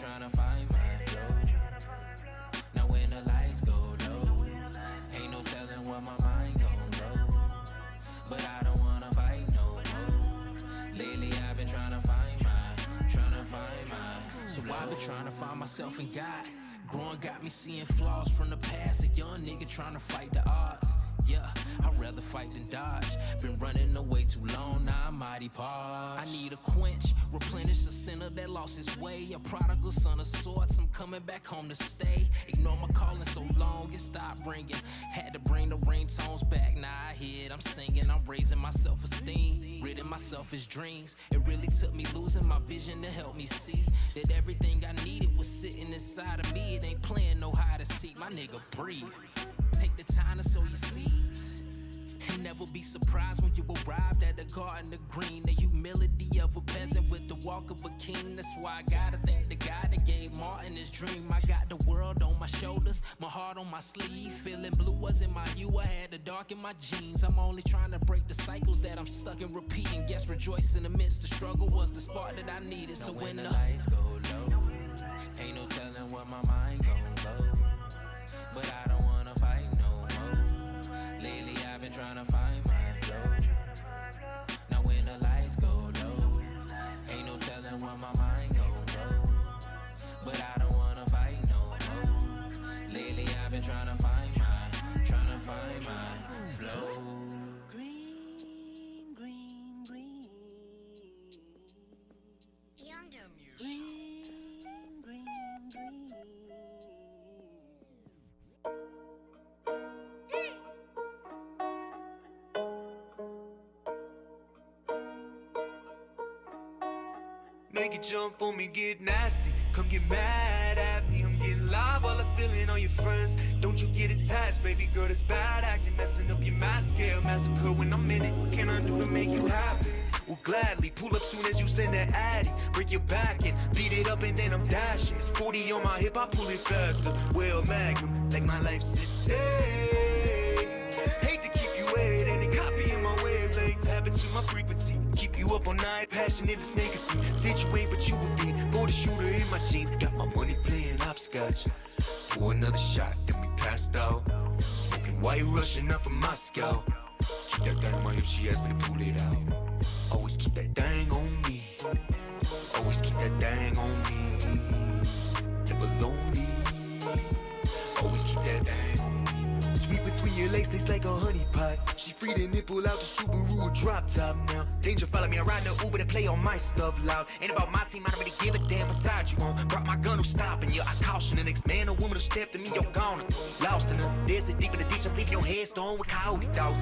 trying to find my flow. Now when the lights go low, ain't no telling what my mind gon' go. But I don't wanna fight no more. Lately I've been trying to find mine. So I've been trying to find myself in God. Growing got me seeing flaws from the past. A young nigga trying to fight the odds. Yeah, I'd rather fight than dodge. Been running away too long, now I'm mighty paused. I need a quench, replenish a sinner that lost his way. A prodigal son of sorts, I'm coming back home to stay. Ignore my calling so long, it stopped ringing. Had to bring the ringtones back, now I hear it, I'm singing. I'm raising my self-esteem, ridding my selfish dreams. It really took me losing my vision to help me see that everything I needed was sitting inside of me. It ain't playing no hide and seek, my nigga breathe. Take the time to sow your seeds and never be surprised when you arrived at the garden of green. The humility of a peasant with the walk of a king. That's why I gotta thank the God that gave Martin his dream. I got the world on my shoulders, my heart on my sleeve. Feeling blue wasn't my hue, I had the dark in my jeans. I'm only trying to break the cycles that I'm stuck in repeating. Guess rejoicing amidst the struggle was the spark that I needed. So when the lights go low, ain't no telling what my mind gon' go. But I don't wanna fight no more. Lately I've been trying to find my flow. Now when the lights go low, ain't no telling what my mind gon' go. But I don't wanna fight no more. Lately I've been trying to find my flow. Green, green, green. Younger music. Green, green, green. Make it jump for me, get nasty. Come get mad at me. I'm getting live while I'm feeling on your friends. Don't you get attached, baby girl, that's bad acting. Messing up your mascara, massacre when I'm in it. What can I do to make you happy? Will gladly pull up soon as you send that addy. Break your back and beat it up and then I'm dashing. It's 40 on my hip, I pull it faster. Well, Magnum, like my life's sister. Hate to keep you waiting, and copying my wavelengths. Habit to my frequency. Keep you up all night, passionate, let's make a scene. Said you ain't, but you a fiend. For the shooter in my jeans. Got my money playing hopscotch. Pour another shot, then we passed out. Smoking white Russian up from Moscow. Keep that thing on my hip, she asked me to pull it out. Always keep that thing on me. Always keep that thing on me. Never lonely. Always keep that thing on me. Sweet between your legs, tastes like a honey pot. She free to nipple out the Subaru, a drop top now. Danger follow me around the Uber to play on my stuff loud. Ain't about my team, I don't really give a damn beside you on. Brought my gun, who's stopping you? I caution the next man or woman who stepped to me, you're gone. Lost in the desert, deep in the ditch, I'm leaving your headstone with coyote dogs.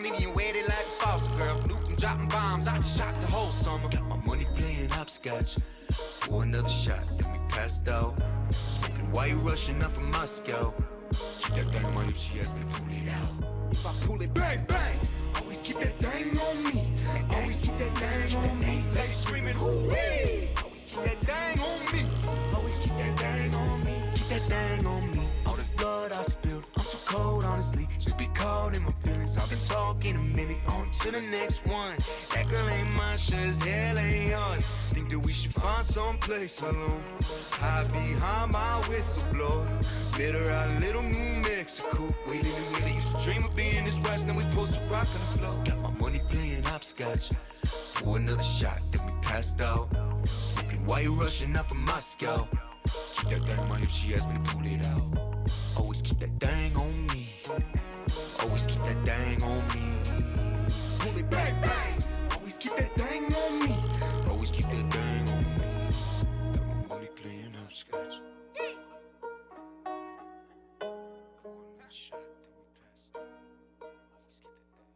Leaving you waited like a foster girl. Nuke dropping bombs, I just shot the whole summer. Got my money playing hopscotch. Pour another shot, then we passed out. Smoking white Russian up from Moscow. Keep that thing on my hip, she asked me to pull it out. If I pull it, bang, bang. Always keep that thing on me. Always keep that thing on me. Like screaming, hoo-wee. Always keep that thing on me. Always keep that thing on me. Keep that thing on me. All this blood I spilled, I'm too cold, honestly. Should be caught in my feelings. I've been talking a minute, on to the next one. That girl ain't mine, sure as hell ain't yours. Think that we should find someplace alone. Hide behind my whistleblower. Met her out in Little New Mexico. Waiting and waiting, used to dream of being this west. Now we post to rock on the floor. Got my money playing hopscotch. Pour another shot, then we passed out. Smoking white Russian up from Moscow. Keep that thing on my hip, she asked me to pull it out. Always keep that thing on me. Always keep that thing on me. Pull it bang, bang. Always keep that thing on me. Always keep that thing on me. Got my money playing hopscotch. One shot, then we passed out. Always keep that thing.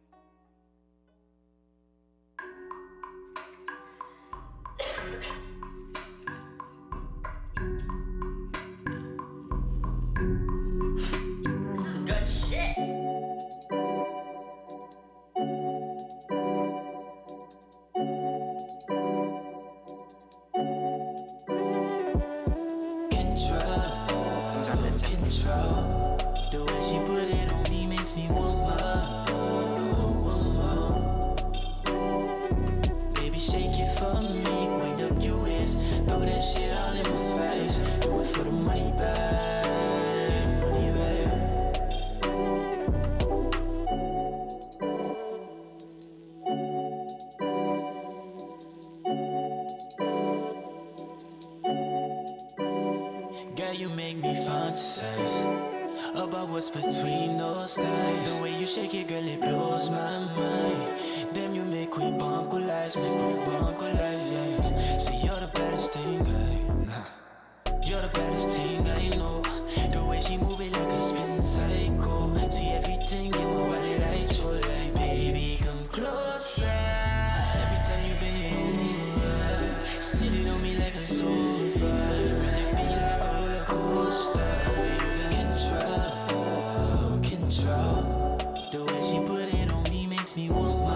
This is good shit. Control. The way she put it on me makes me want more. Baby, shake it for me. Wind up up your waist, throw that shit all in my face. Do it for the money, babe, money, babe. Girl, you make me fantasize about what's between those thighs. The way you shake it, girl, it blows my mind. Damn, you make me bonkolize, yeah. See, you're the baddest thing, you're the baddest thing I know. The way she move it like a spin cycle. See everything in my wallet, I show like, baby, come closer. Every time you bend, sitting on me like a sofa. Really be like a roller coaster. Control. The way she put it on me makes me want more.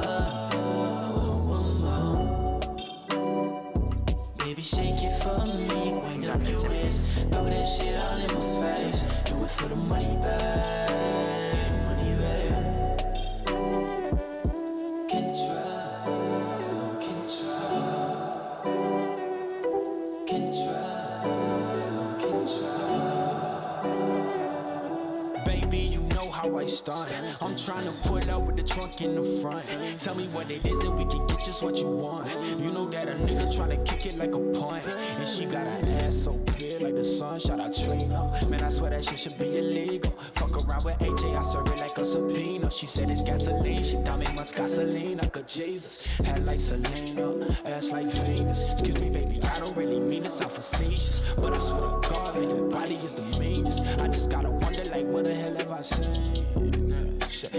Baby, shake it for me, wind up your waist, throw that shit all in my face. Do it for the money, babe, money, babe. Baby, you know how I start. I'm trying to pull up with the trunk in the front. Tell me what it is and we can get just what you want. You know that a nigga tryna kick it like a punt. And she got her ass so clear like the sun. Shout out Trina. Man, I swear that shit should be illegal. Fuck around with AJ, I serve it like a subpoena. She said it's gasoline, she thought me much gasoline. Like a Jesus, head like Selena, ass like Venus. Excuse me, baby, I don't really mean this, I'm facetious. But I swear to God, man, your body is the meanest. I just gotta wonder, like, what the hell have I seen?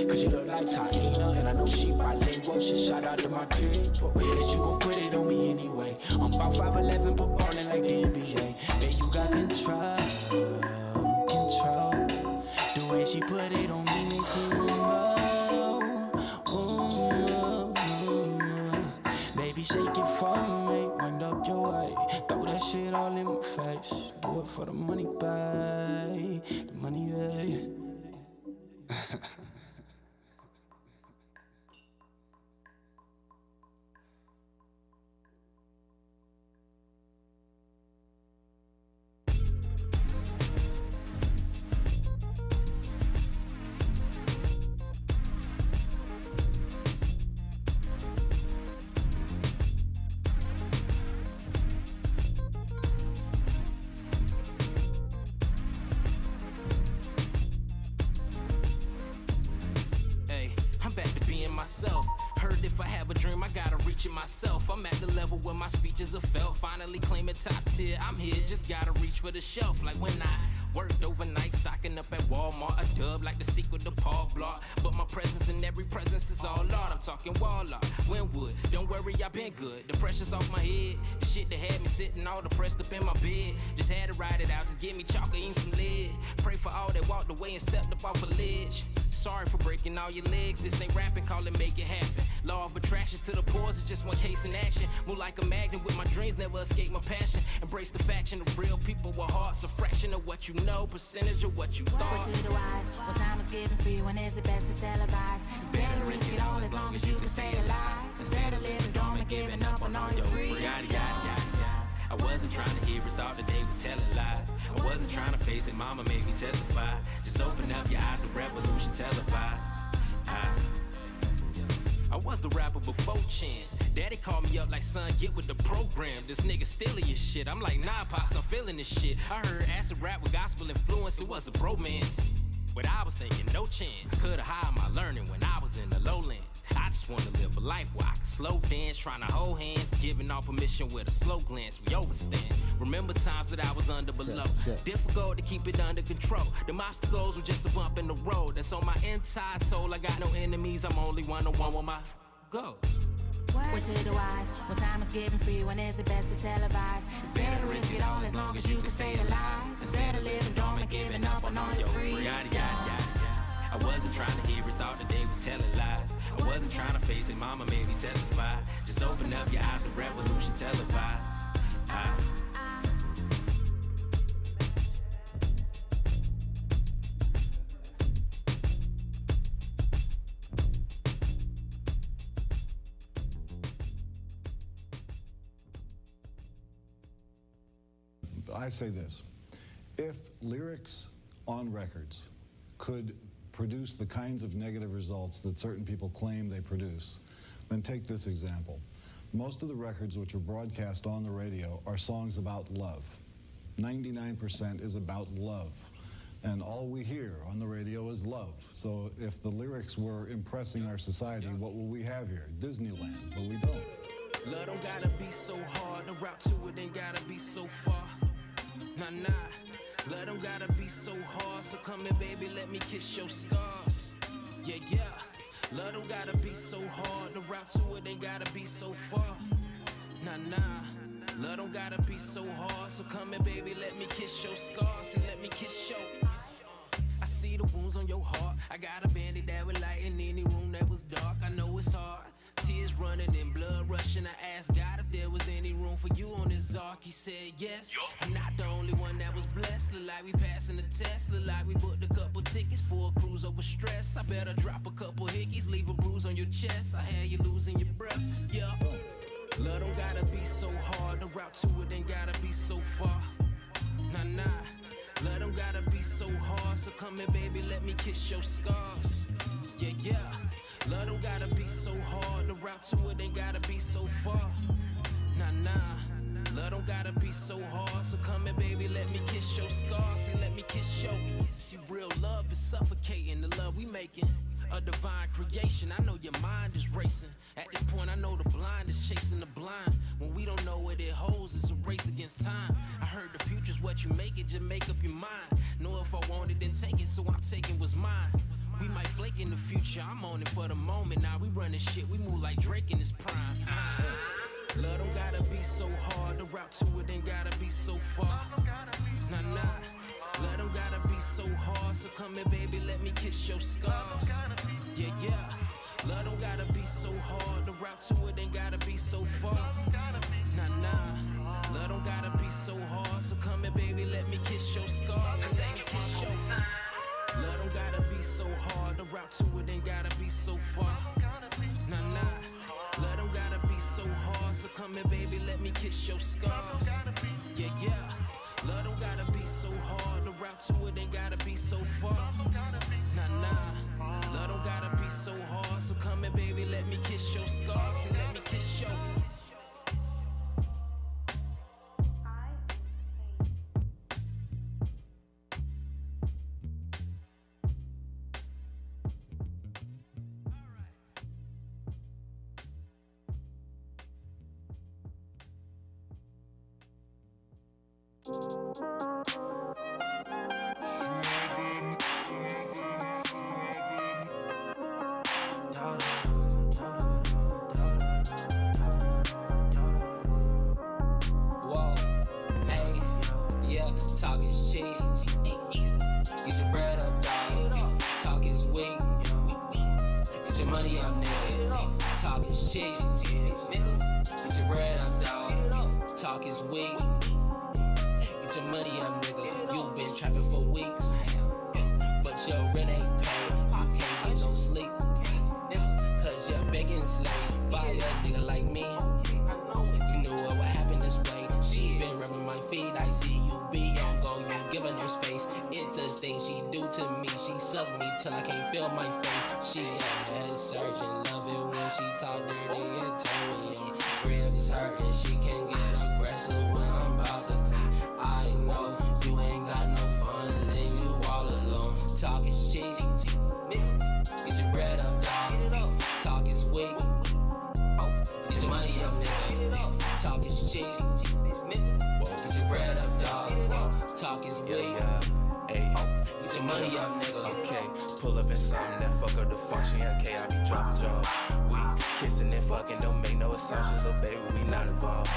Cause you look like Taina, and I know she bilingual. She shout out to my people. Is you gon' put it on me anyway? I'm about 5'11", but ballin' like the NBA. Babe, you got control. The way she put it on me makes me more. Baby, shake it for me, wind up your way, throw that shit all in my face. Do it for the money, babe, the money, babe. Myself. Heard if I have a dream, I gotta reach it myself. I'm at the level where my speeches are felt. Finally claiming top tier, I'm here, just gotta reach for the shelf. Like when I worked overnight, stocking up at Walmart, a dub like the sequel to Paul Blart. But my presence in every presence is all art. I'm talking wall art, Winwood, don't worry, I been good. The pressure's off my head, the shit that had me sitting all depressed up in my bed. Just had to ride it out, just give me chalk or eat some lead. Pray for all that walked away and stepped up off a ledge. Sorry for breaking all your legs, this ain't rapping, call it make it happen. Law of attraction to the pores is just one case in action. Move like a magnet with my dreams, never escape my passion. Embrace the faction of real people with hearts, a fraction of what you know, percentage of what you thought. Word to the wise, what time is given free, when is it best to televise? It's better to risk it all as long as you can stay alive. Instead of living dormant, giving up on all your free. I wasn't trying to hear it, thought that they was telling lies. I wasn't trying to face it, mama made me testify. Just open up your eyes, the revolution televised. I was the rapper before Chance. Daddy called me up like, son, get with the program. This nigga stealing your shit. I'm like, nah, pops, I'm feeling this shit. I heard acid rap with gospel influence, it was a bromance. But I was thinking, no chance. Could've hide my learning when I was in the lowlands. I just wanna live a life where I can slow dance, trying to hold hands, giving all permission with a slow glance. We overstand. Remember times that I was under below. Difficult to keep it under control. The obstacles were just a bump in the road. That's on my inside soul. I got no enemies. I'm only one-on-one with my goals. Word to the wise, what time is given free, when is it best to televise? It's better to risk it all as long as you can stay alive. Instead of living dormant, giving up on all your free. I wasn't trying to hear it, thought that they was telling lies. I wasn't trying to face it, mama made me testify. Just open up your eyes, the revolution televised. I say this. If lyrics on records could produce the kinds of negative results that certain people claim they produce, then take this example. Most of the records which are broadcast on the radio are songs about love. 99% is about love. And all we hear on the radio is love. So if the lyrics were impressing our society, what will we have here? Disneyland, but we don't. Love don't gotta be so hard, the route to it ain't gotta be so far. Nah, nah, love don't gotta be so hard, so come here, baby, let me kiss your scars. Yeah, yeah, love don't gotta be so hard, the route to it ain't gotta be so far. Nah, nah, love don't gotta be so hard, so come here, baby, let me kiss your scars. See, let me kiss your... I see the wounds on your heart. I got a bandit that would light in any room that was dark. I know it's hard. Tears running and blood rushing. I asked God if there was any room for you on this ark. He said yes. I'm not the only one that was blessed. Look like we passing the test. Look like we booked a couple tickets for a cruise over stress. I better drop a couple hickeys, leave a bruise on your chest. I had you losing your breath. Yeah. Love don't gotta be so hard. The route to it ain't gotta be so far. Nah, nah. Love don't gotta be so hard, so come here, baby, let me kiss your scars. Yeah, yeah. Love don't gotta be so hard, the route to it ain't gotta be so far. Nah, nah. Love don't gotta be so hard, so come here, baby, let me kiss your scars. See, let me kiss your... See, real love is suffocating, the love we making. A divine creation, I know your mind is racing. At this point, I know the blind is chasing the blind. When we don't know what it holds, it's a race against time. I heard the future's what you make it, just make up your mind. Know if I want it, then take it, so I'm taking what's mine. We might flake in the future, I'm on it for the moment. Now we running shit, we move like Drake in his prime. Love don't gotta be so hard, the route to it ain't gotta be so far. Nah, nah. Love don't gotta be so hard, so come here, baby, let me kiss your scars. Yeah, yeah. Love don't gotta be so hard, the route to it ain't gotta be so far. Nah, nah. Love don't gotta be so hard, so come here, baby, let me kiss your scars. So let me kiss your... Love don't gotta be so hard, the route to it ain't gotta be so far. Nah, nah. Love don't gotta be so hard, so come here, baby, let me kiss your scars. Yeah, yeah. Love don't gotta be so hard, the route to it ain't gotta be so far. Nah, nah. Love don't gotta be so hard, so come here, baby, let me kiss your scars. See, let me kiss your... Till I can't feel my face. She a head surgeon, love it when she talk dirty and tell me ribs hurting. She can get aggressive when I'm about to come. I know you ain't got no funds and you all alone. Talk is cheap, get your bread up, dog. Talk is weak, get your money up, nigga. Talk is cheap, get your bread up, dog. Talk is weak. Get your money up, nigga. Okay, pull up in something that fuck up the function. Okay, I be dropping jaws. We kissing and fucking, don't make no assumptions. So baby, we not involved.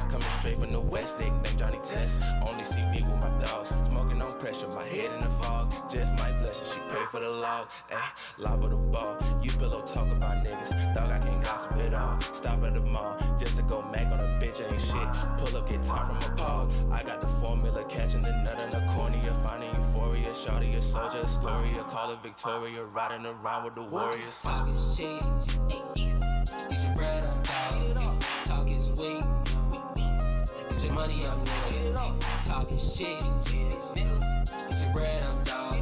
Coming straight from the west, nigga named Johnny Test. Only see me with my dogs. Smoking on pressure, my head in the fog. Just my blessing, she pray for the log. Ayy, lob of the ball. You pillow talk about niggas. Dog, I can't gossip at all. Stop at the mall, just to go Mac on a bitch, ain't shit. Pull up, get taught from a paw. I got the formula, catching the nut in the cornea. Finding euphoria, shawty a soldier, a story. Call it Victoria, riding around with the warriors. Talk is cheap, get your bread up, dog. Talk is weak, get your your money up, nigga. Talk is cheap. Get your bread up, dog.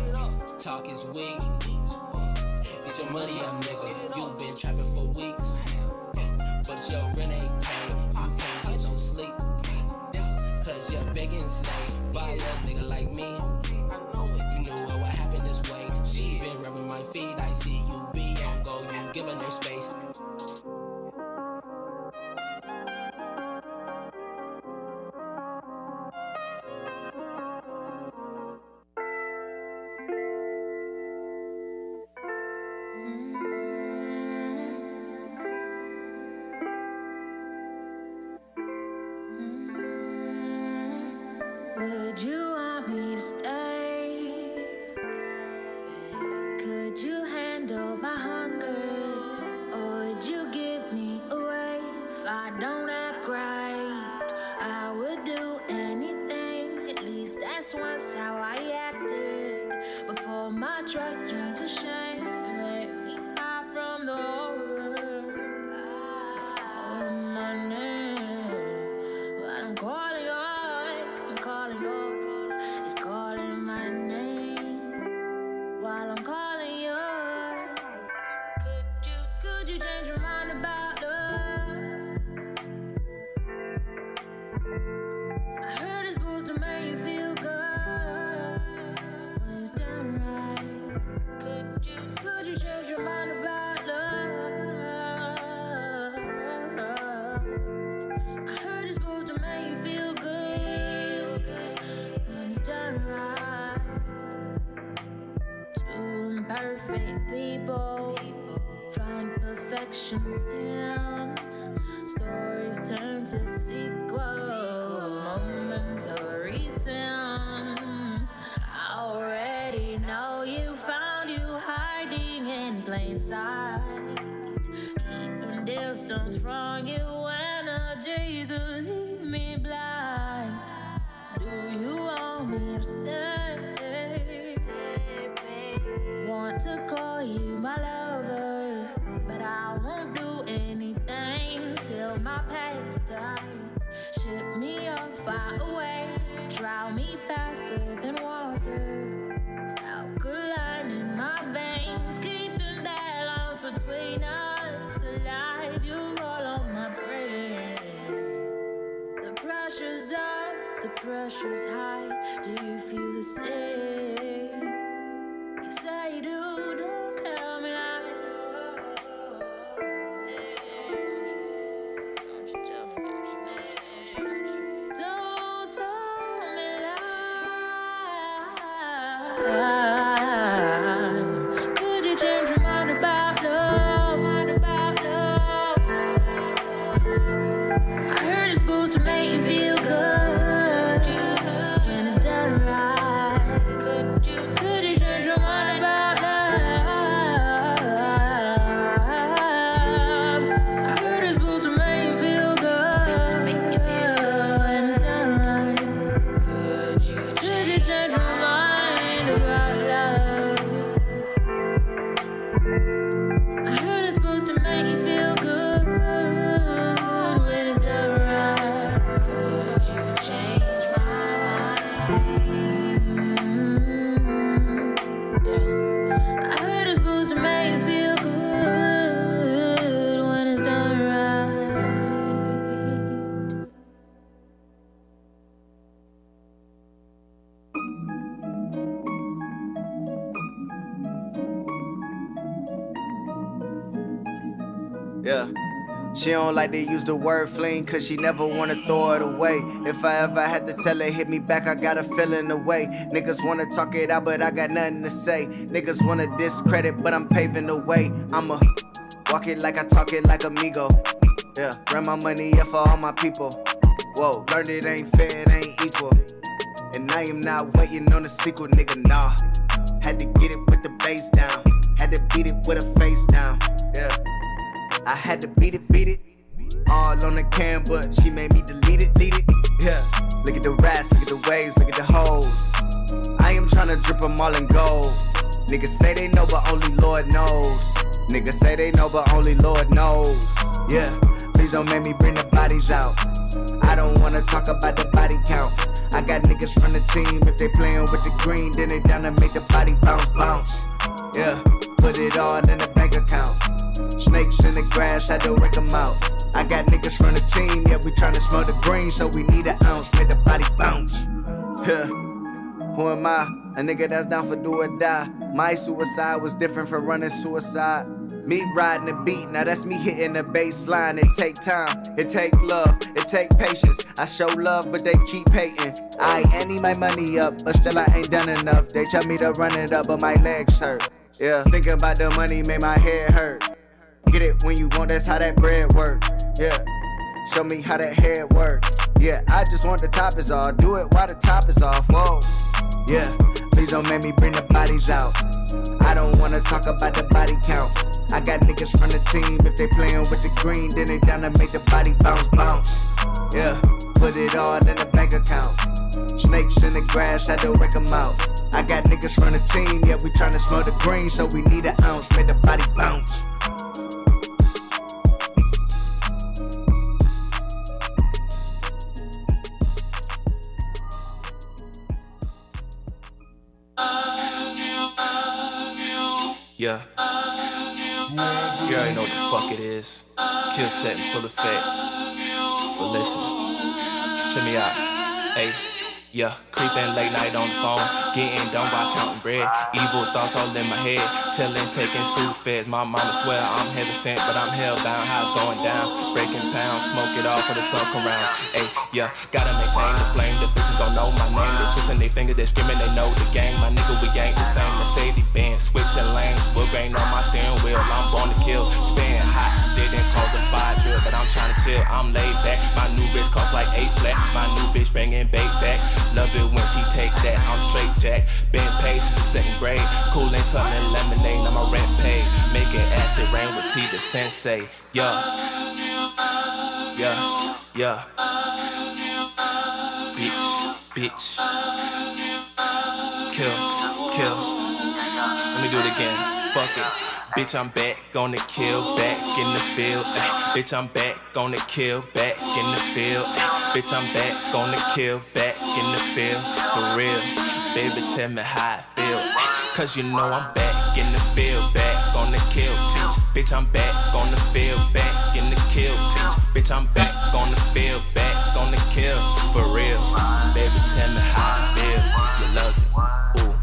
Talk is weak. Get your money up, nigga. You been trapping for weeks, but your rent ain't paid. You can't get no sleep, cause you're begging slave by a nigga like me. You knew what would happen this way. She been rubbing my feet. I see you be on go. You giving her space. Would you want me to stay? Could you handle my hunger? Or would you give me away if I don't act right? I would do anything, at least that's once how I acted. Before my trust turned to shame, made me hide from the horror. It's calling my name, but I'm calling yours. I'm calling yours. It's calling my name while I'm calling yours. Could you change your mind about love? I heard it's supposed to make you feel good when it's done right. Could you change your mind about love? I heard it's supposed to make you feel good when it's done right. Two imperfect people find perfection in stories turn to sequels, momentary sin. I already know you found you hiding in plain sight, keeping distance from you energies will leave me blind. Do you want me to stay? Want to call you my lover, but I won't do anything till my past dies. Ship me up far away, drown me faster than water. Alkaline in my veins, keeping balance between us alive. You roll on my brain. The pressure's up, the pressure's high. Do you feel the same? You say you do, don't tell me lies. Don't you tell me, don't tell me lies. Could you change your mind about love? I heard it's supposed to make you feel good when it's done right. Could you change your mind about love? I heard it's supposed to make you feel good when it's done right. Could you change your mind about love? I heard it's supposed to make you feel good when it's done right. Could you change my mind? I heard it's supposed to make you feel good when it's done right. Yeah. She don't like to use the word fling, cause she never wanna throw it away. If I ever had to tell her hit me back, I got a feeling away. Niggas wanna talk it out, but I got nothing to say. Niggas wanna discredit, but I'm paving the way. I'ma walk it like I talk it like amigo. Yeah, run my money up for all my people. Whoa, learned it ain't fair, it ain't equal. And I am not waiting on the sequel, nigga, nah. Had to get it with the bass down. Had to beat it with a face down. Yeah, I had to beat it. All on the cam, but she made me delete it. Yeah, look at the rats, look at the waves, look at the hoes. I am tryna drip them all in gold. Niggas say they know, but only Lord knows. Niggas say they know, but only Lord knows. Yeah, Please don't make me bring the bodies out. I don't wanna talk about the body count. I got niggas from the team, if they playin' with the green, then they down to make the body bounce, bounce. Yeah, put it all in the bank account. Snakes in the grass, had to rake them out. I got niggas from the team, yeah, we tryna smell the green, so we need an ounce, make the body bounce. Yeah, who am I? A nigga that's down for do or die. My suicide was different from running suicide. Me riding the beat, now that's me hitting the bass line. It take time, it take love, it take patience. I show love, but they keep hating. I need my money up, but still I ain't done enough. They tell me to run it up, but my legs hurt. Yeah, thinking about the money made my head hurt. Get it when you want, that's how that bread work. Yeah, show me how that head work. Yeah, I just want the top is all. Do it while the top is off. Whoa. Yeah, please don't make me bring the bodies out. I don't wanna talk about the body count. I got niggas from the team, if they playin' with the green, then they down to make the body bounce, bounce. Yeah, put it all in the bank account. Snakes in the grass, had to rake them out. I got niggas from the team, yeah, we tryna smell the green, so we need an ounce, make the body bounce. Yeah. You already know what the fuck it is. Kill set in full effect. But listen, check me out. Hey, yeah, creeping late night on the phone, getting done by counting bread. Evil thoughts all in my head, chilling, taking Sudafeds. My mama swear I'm hesitant, but I'm hellbound. How's going down? Breaking pounds, smoke it off for the sun come round. Hey, yeah, gotta maintain the flame. The bitches don't know my name. They twisting their fingers, they screaming, they know the gang. My nigga, we ain't the same. Mercedes Benz, switching lanes, wood grain on my steering wheel. I'm born to kill, spitting hot shit and cause a fire drill. But I'm trying to chill, I'm laid back. My new bitch costs like 8 flat. My new bitch bringing bait back. Love it when she take that, I'm straight jack. Been paid since the 2nd grade. Coolin' something lemonade, now my rent paid. Making acid rain with T the sensei. Yeah. Yeah, yeah. Bitch. Kill. Let me do it again. Fuck it. Bitch, I'm back, gonna kill, back in the field. Bitch, I'm back, gonna kill, back in the field. Bitch, I'm back, gonna kill, back in the field. For real, baby, tell me how I feel. Cause you know I'm back in the field, back on the kill, bitch. Bitch, I'm back on the field, back in the kill, bitch. Bitch, I'm back on the field, back on the kill. For real, baby, tell me how I feel. You love it, ooh.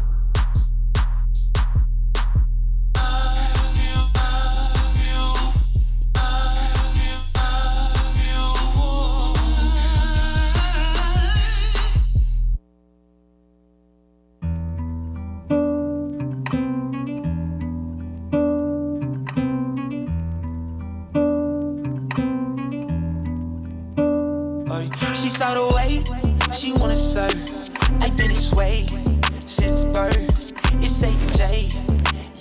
She saw the way, she wanna serve. I've been this way since birth. It's AJ,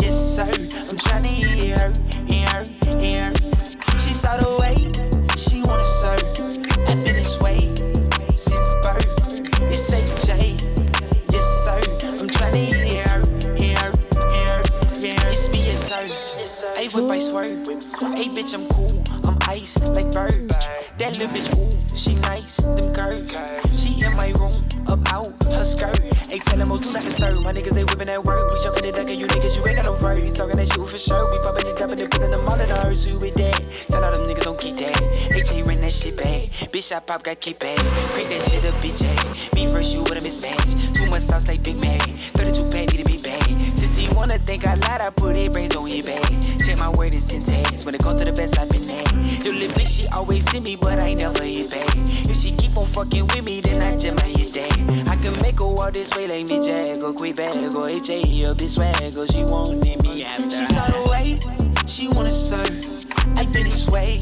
yes sir. I'm tryna hear her. She saw the way, she wanna serve. I've been this way since birth. It's AJ, yes sir. I'm tryna hear her. It's me, yes sir. Ay, whip, I swerve. Ay, bitch, I'm cool. I'm ice like bird. That little bitch, ooh, she nice, them curves. She in my room, up out, her skirt. Ain't tellin' most do not disturb. My niggas, they whippin' that word. We jumpin' the duck and you niggas, you ain't got no fur. You talkin' that shit for sure. We poppin' it up and then puttin' them all in the hearse. Who with that? Tell all them niggas don't get that. AJ ran that shit bad. Bitch, I pop, got kick bad. Crank that shit up, bitch, eh. Me first, you with a mismatch. Too much sauce like Big Mac. 32 pack, need to be bad. Since he wanna think I lied, I put it brains on his bag. Check my word and syntax. When it comes to the best, I've been at. The little bitch, she always hit me, but I never hit back. If she keep on fucking with me, then I just might hit that. I can make her walk this way like me, Jag, or quick bag, or HA, or bitch swag, or she wanted me after. She saw the way, she wanna serve. I've been this way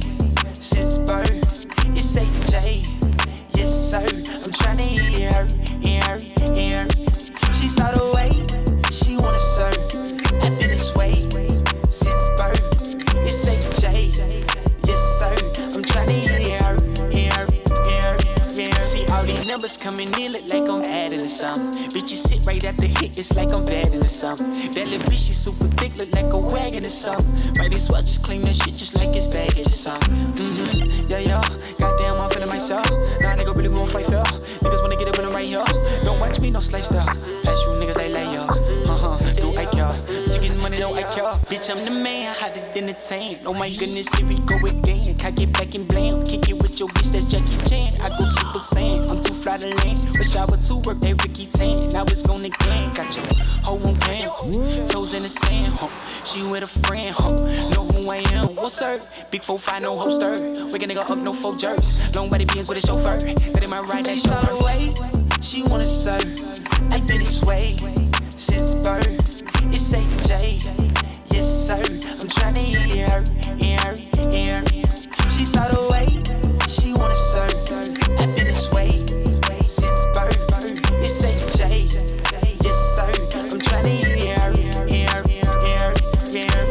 since birth. It's AJ, yes sir. I'm tryna hear her. She saw the way, she wanna serve. I've been this way since birth. It's AJ, yes sir. I'm tryna hear her. See all these numbers coming in, look like I'm adding to something. Bitches hit right at the hit, it's like I'm batting to something. That little bitch, she super thick, look like a wagon or something. Mighty swell, just clean that shit just like it's baggage or something. Yeah, yeah. Goddamn, I'm feeling myself. Nah, nigga really gon' fight fair. Niggas wanna get it when I'm right here. Don't watch me, no slice style. Pass you niggas, I like y'all. Do I care? But you getting money, don't I care? Bitch, I'm the man, hotter than the tank. Oh my goodness, here we go again. Cock it back and blam. Kick it with your bitch, that's Jackie Chan. I go Super Saiyan, I'm too fly to land. Wish I would too work that Ricky Tan. Now it's gonna gang. Got your hoe on cam. Toes in the sand, huh? She with a friend, huh? Know who I am, what's her? Big 4-5, no holster. Wake a nigga up, no 4 jerks. Long body beans with a chauffeur. That in my ride, that chauffeur. She wanna serve. I did this way since birth. It's AJ, yes sir. I'm tryna hear her, hear her, hear her. She saw the way, she wanna serve. I've been this way since birth. It's AJ, yes sir. I'm tryna hear her, hear her, hear her, hear her.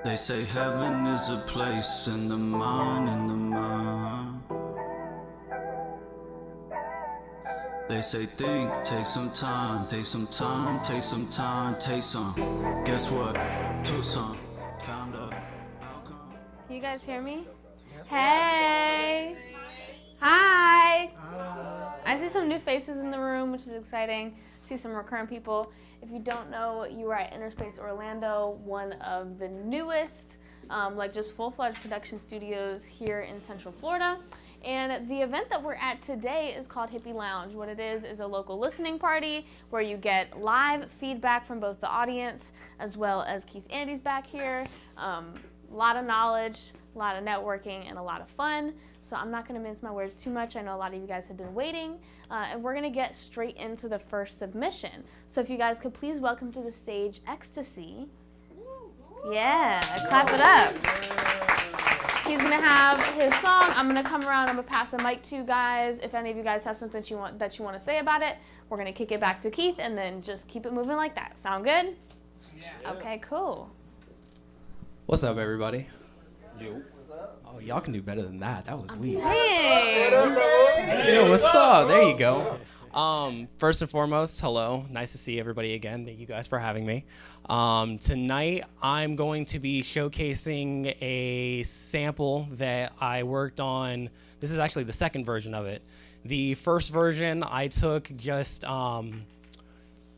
They say heaven is a place in the mind, in the mind. They say think, take some time, take some time, take some time, take some. Guess what? Took some, found a outcome. Can you guys hear me? Hey! Hi! I see some new faces in the room, which is exciting. See some recurrent people. If you don't know, you are at InnerSpace Orlando, one of the newest, like just full-fledged production studios here in Central Florida. And the event that we're at today is called Hippie Lounge. What it is a local listening party where you get live feedback from both the audience as well as Keith Andy's back here. A lot of knowledge, a lot of networking, and a lot of fun. So I'm not gonna mince my words too much. I know a lot of you guys have been waiting. And we're gonna get straight into the first submission. So if you guys could please welcome to the stage Ecstasy. Yeah, clap it up. He's gonna have his song. I'm gonna come around, I'm gonna pass a mic to you guys. If any of you guys have something that you want to say about it, we're gonna kick it back to Keith and then just keep it moving like that. Sound good? Yeah. Okay, cool. What's up, everybody? Yo. Oh, y'all can do better than that. That was weird. Hey. Yo, what's up? There you go. First and foremost, hello. Nice to see everybody again. Thank you guys for having me. Tonight, I'm going to be showcasing a sample that I worked on. This is actually the second version of it. The first version, I took just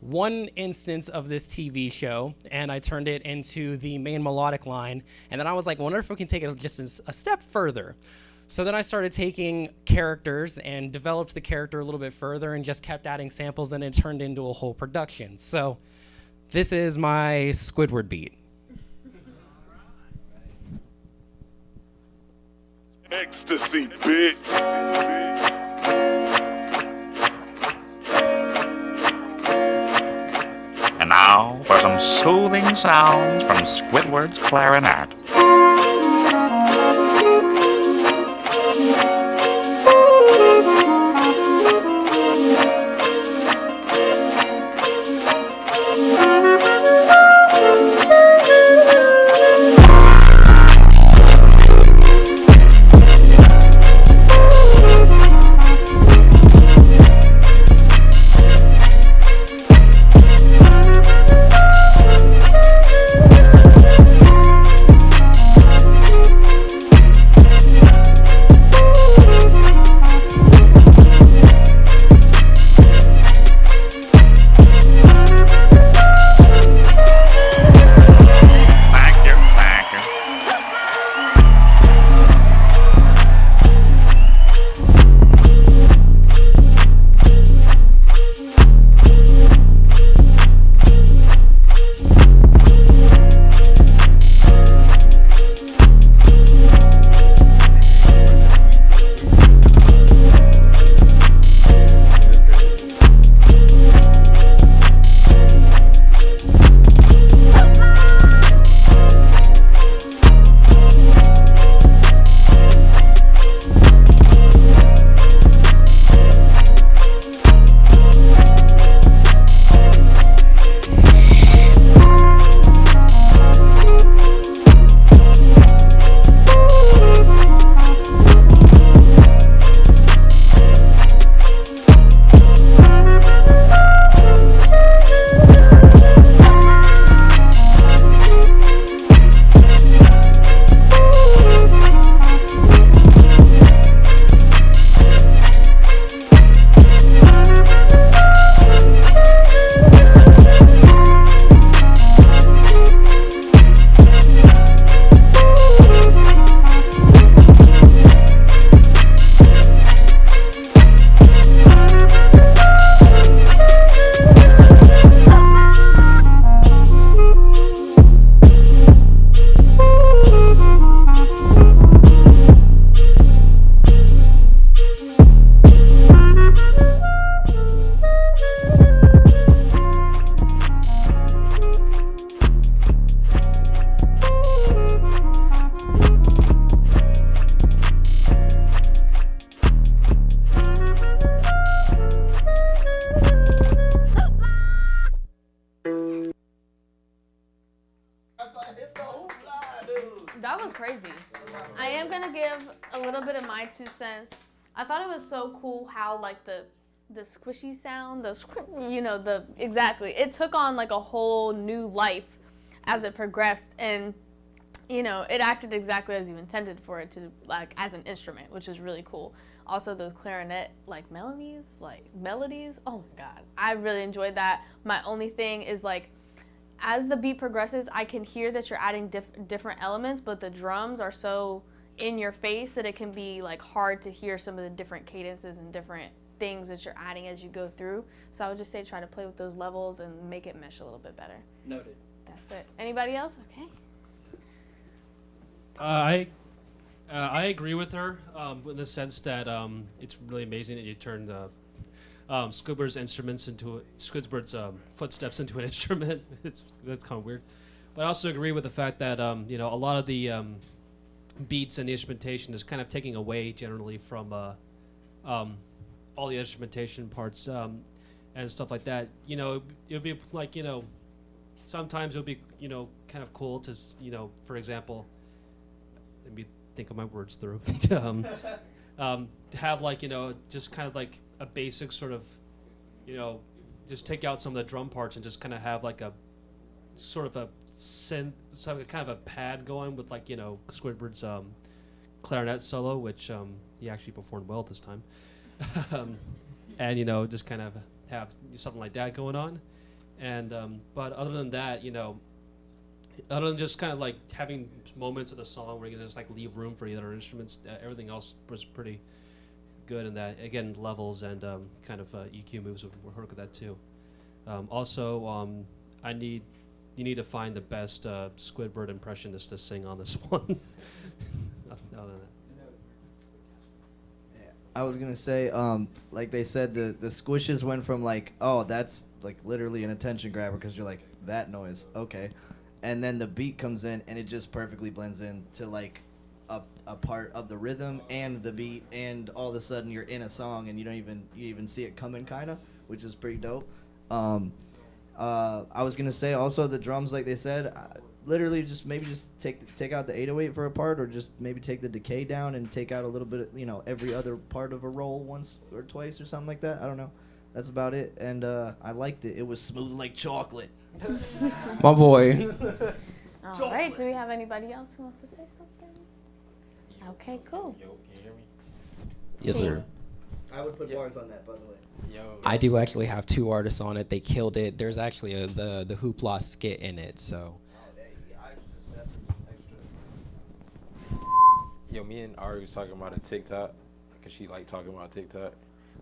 one instance of this TV show and I turned it into the main melodic line. And then I was like, I wonder if we can take it just a step further. So then I started taking characters and developed the character a little bit further and just kept adding samples, and it turned into a whole production. So this is my Squidward beat. Ecstasy, bitch. And now for some soothing sounds from Squidward's clarinet. was crazy. I am gonna give a little bit of my 2 cents. I thought it was so cool how like the squishy sound, exactly. It took on like a whole new life as it progressed, and it acted exactly as you intended for it to, like as an instrument, which is really cool. Also the clarinet melodies. Oh my god, I really enjoyed that. My only thing is like, as the beat progresses, I can hear that you're adding different elements, but the drums are so in your face that it can be like hard to hear some of the different cadences and different things that you're adding as you go through. So I would just say try to play with those levels and make it mesh a little bit better. Noted. That's it. Anybody else? Okay. I agree with her in the sense that it's really amazing that you turned Squidward's footsteps into an instrument. That's kind of weird, but I also agree with the fact that a lot of the beats and the instrumentation is kind of taking away generally from all the instrumentation parts and stuff like that. It'll be like sometimes it'll be kind of cool to for example, let me think of my words through. To have like just kind of like a basic sort of just take out some of the drum parts and just kind of have like a sort of a synth, so kind of a pad going with like Squidward's clarinet solo, which he actually performed well this time. And just kind of have something like that going on, and but other than that, other than just kind of like having moments of the song where you can just like leave room for the other instruments, everything else was pretty good. And that again, levels and kind of EQ moves would work with that too. Also, you need to find the best Squidward impressionist to sing on this one. Other than that. I was gonna say, like they said, the squishes went from like, oh, that's like literally an attention grabber because you're like, that noise, okay, and then the beat comes in and it just perfectly blends in to like a part of the rhythm and the beat, and all of a sudden you're in a song and you even see it coming, kind of, which is pretty dope. I was gonna say also the drums, like they said, literally just take out the 808 for a part, or just maybe take the decay down and take out a little bit of, every other part of a roll once or twice or something like that. I don't know. That's about it. And I liked it. It was smooth like chocolate. My boy. All right. Do we have anybody else who wants to say something? Okay, cool. Yo, can you hear me? Yes, sir. I would put bars on that, by the way. Yo. I do actually have 2 artists on it. They killed it. There's actually the Hoopla skit in it, so. Yo, me and Ari was talking about a TikTok, cause she like talking about TikTok,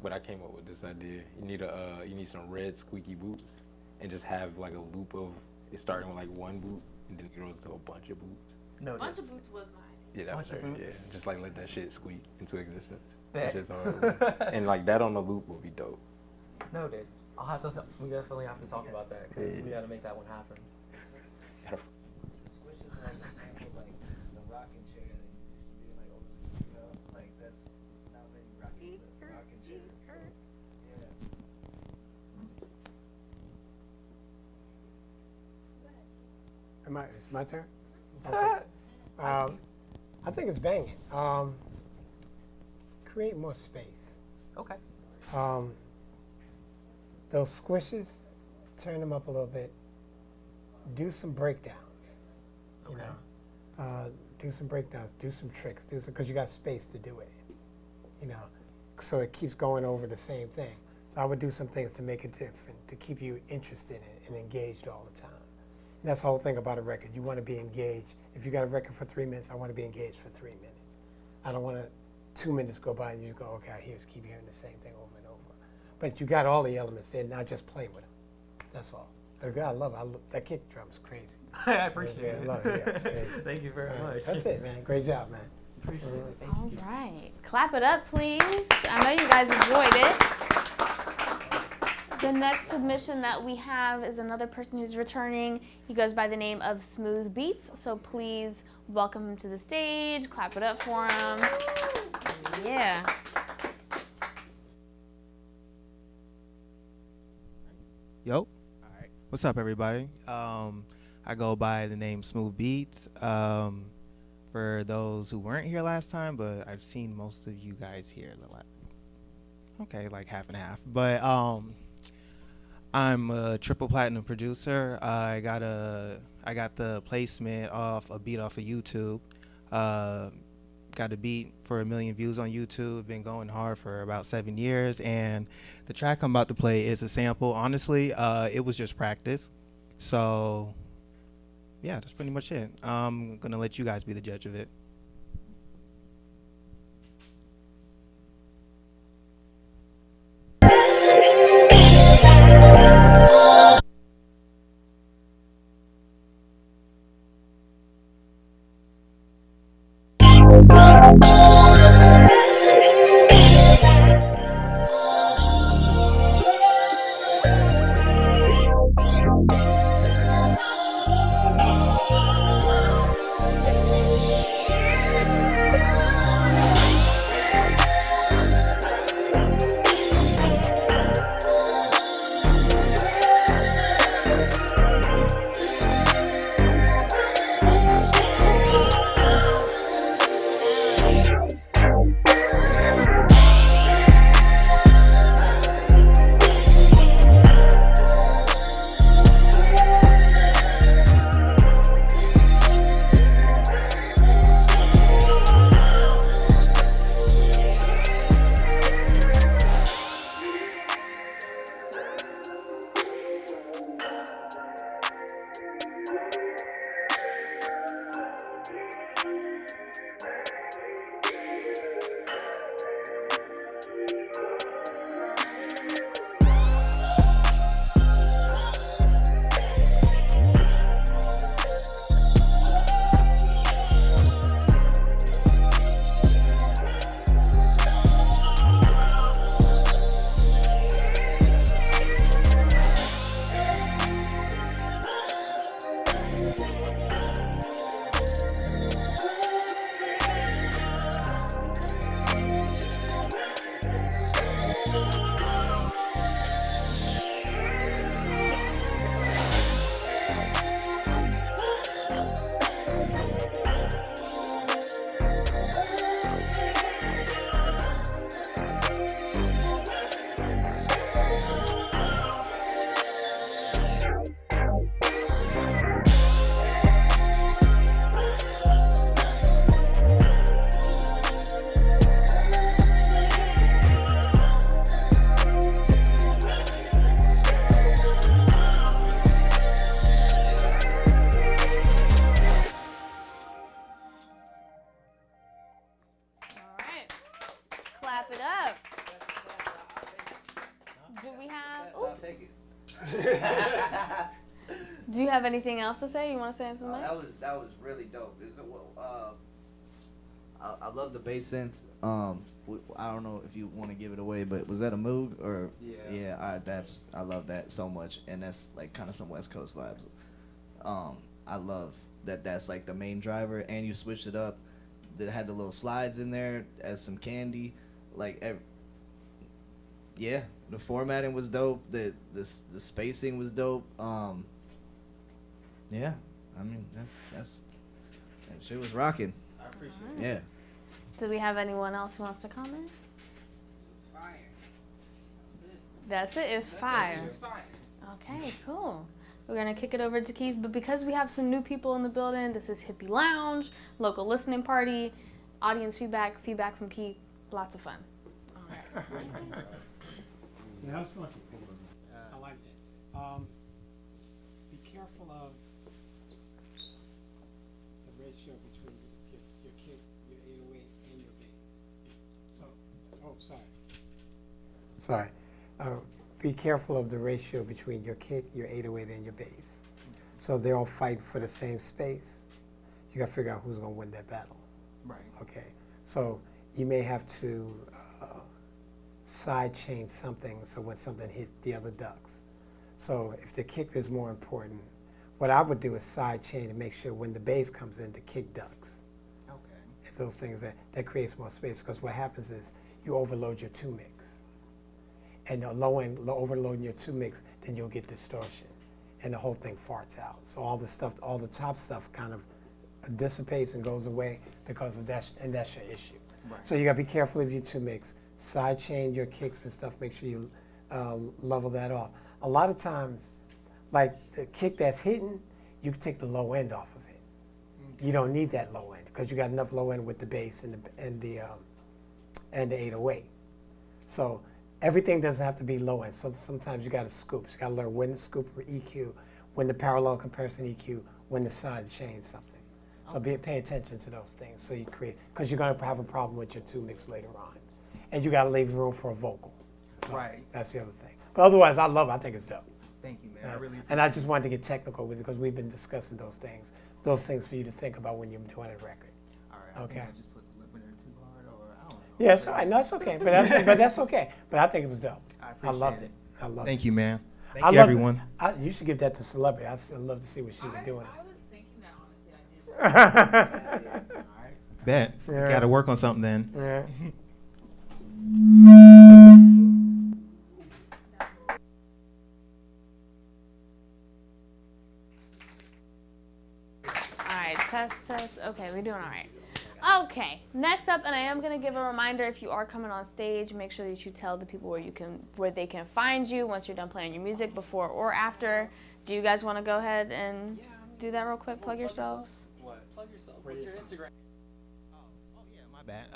but I came up with this idea. You need some red squeaky boots, and just have like a loop of it starting with like one boot, and then it goes to a bunch of boots. No, bunch of boots was mine. Yeah, that was her. Yeah, just like let that shit squeak into existence. Bet. That shit's hard. And like that on the loop would be dope. No, dude. We definitely have to talk about that because we got to make that one happen. It's my turn? Okay. I think it's banging. Create more space. Okay. Those squishes, turn them up a little bit. Do some breakdowns. You know, do some breakdowns. Do some tricks. Because you got space to do it in. You know, so it keeps going over the same thing. So I would do some things to make it different, to keep you interested in and engaged all the time. And that's the whole thing about a record. You want to be engaged. If you got a record for 3 minutes, I want to be engaged for 3 minutes. I don't want to 2 minutes go by and you go, okay, keep hearing the same thing over and over. But you got all the elements there, now just play with them. That's all. I love it. That kick drum is crazy. I appreciate it. I love it. Yeah, it's crazy. Thank you very much. That's it, man. Great job, man. Appreciate it. Thank All you. right. Clap it up, please. I know you guys enjoyed it. The next submission that we have is another person who's returning. He goes by the name of Smooth Beats. So please welcome him to the stage. Clap it up for him. Yeah. Yo. All right. What's up, everybody? I go by the name Smooth Beats. for those who weren't here last time, but I've seen most of you guys here. Okay, like half and half. But I'm a triple platinum producer. I got the placement off a beat off of YouTube. Got a beat for 1 million views on YouTube. Been going hard for about 7 years, and the track I'm about to play is a sample. Honestly, it was just practice. So yeah, that's pretty much it. I'm gonna let you guys be the judge of it. Clap it up. Do we have? I'll take it. Do you have anything else to say? You want to say something? That was really dope. I love the bass synth. I don't know if you want to give it away, but was that a Moog or? Yeah. I love that so much, and that's like kind of some West Coast vibes. I love that. That's like the main driver, and you switched it up. That had the little slides in there as some candy, yeah. The formatting was dope. The spacing was dope. Yeah. I mean that shit was rocking. I appreciate it. Yeah. Do we have anyone else who wants to comment? It's fire. That's it. It's fire. It's fire. Okay, cool. We're gonna kick it over to Keith, but because we have some new people in the building, this is Hippie Lounge, local listening party, audience feedback from Keith, lots of fun. All right. Yeah, that was funky. I liked it. Be careful of the ratio between your kick, your 808, and your bass. So, sorry. Be careful of the ratio between your kick, your 808, and your bass. So they all fight for the same space. You got to figure out who's going to win that battle. Right. Okay. So you may have to side chain something so when something hits, the other ducks. So if the kick is more important, what I would do is side chain to make sure when the bass comes in, the kick ducks. Okay. And those things that creates more space, because what happens is you overload your 2 mix. And the low end, overloading your 2 mix, then you'll get distortion. And the whole thing farts out. So all the stuff, all the top stuff kind of dissipates and goes away because of that, and that's your issue. Right. So you gotta be careful of your two mix. Side chain your kicks and stuff, make sure you level that off. A lot of times, like the kick that's hitting, you can take the low end off of it. You don't need that low end because you got enough low end with the bass and the 808. So everything doesn't have to be low end. So sometimes you got to scoop. You got to learn when to scoop for EQ, when to parallel comparison EQ, when to side chain something. So pay attention to those things. So you create, because you're going to have a problem with your two mix later on, and you got to leave room for a vocal. So Right. That's the other thing. But otherwise, I love it. I think it's dope. Thank you, man. I really And I just wanted to get technical with it because we've been discussing those things for you to think about when you're doing a record. All right. Okay. I just put the limiter too hard, or I don't know. Yeah, it's all right. No, it's okay. But that's okay. But I think it was dope. I loved it. I loved it. Thank you, man. Thank I you, loved everyone. it. You should give that to Celebrity. I'd still love to see what she was doing. I was thinking that, honestly, I did. Bet. Yeah. Got to work on something then. Yeah. Alright, test. Okay, we're doing alright. Okay, next up, and I am gonna give a reminder, if you are coming on stage, make sure that you tell the people where they can find you once you're done playing your music, before or after. Do you guys want to go ahead and do that real quick? Plug yourselves. What? Plug yourself. What's your Instagram? My bad.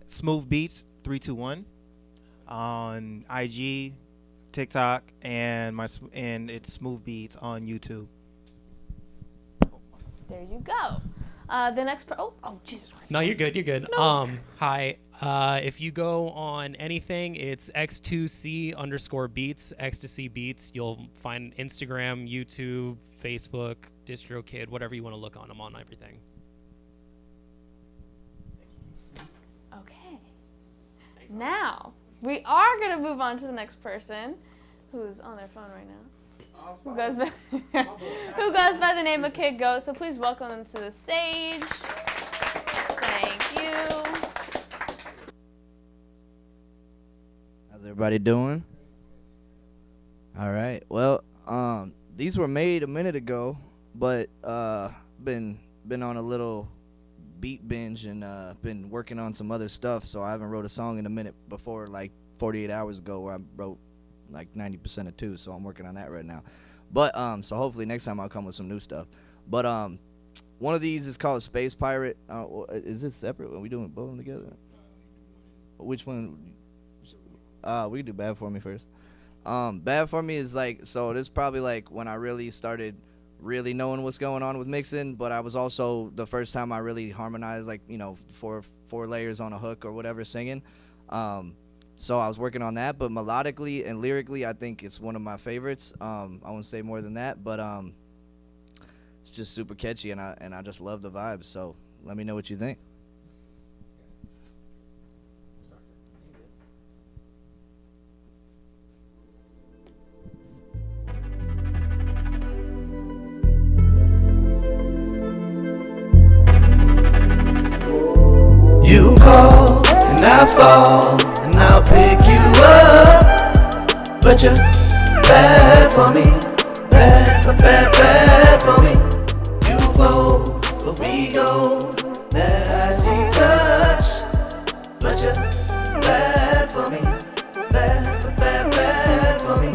Smooth Beats 321 on IG, TikTok, and it's Smooth Beats on YouTube. There you go. The next oh Jesus Christ. No, you're good. You're good. No. Hi. If you go on anything, it's x2c_beats, ecstasy beats. You'll find Instagram, YouTube, Facebook, DistroKid, whatever you want to look on. I'm on everything. Okay. Now we are gonna move on to the next person, who's on their phone right now. Who goes by the name of Kid Goat. So please welcome them to the stage. Thank you. How's everybody doing? All right. Well, these were made a minute ago, but been on a little beat binge and been working on some other stuff. So I haven't wrote a song in a minute before, like 48 hours ago, where I wrote like 90% of two. So I'm working on that right now. But so hopefully next time I'll come with some new stuff. But one of these is called Space Pirate. Is this separate? Are we doing both of them together? Which one? We can do Bad For Me first. Bad For Me is like, so this is probably like when I really started really knowing what's going on with mixing, but I was also the first time I really harmonized, like, you know, four layers on a hook or whatever singing. So I was working on that, but melodically and lyrically, I think it's one of my favorites. I won't say more than that, but it's just super catchy, and I just love the vibes. So let me know what you think. You call and I fall and I'll pick you up, but you're bad for me, bad for me. You fall, but we go, that I see touch, but you're bad for me, bad for me.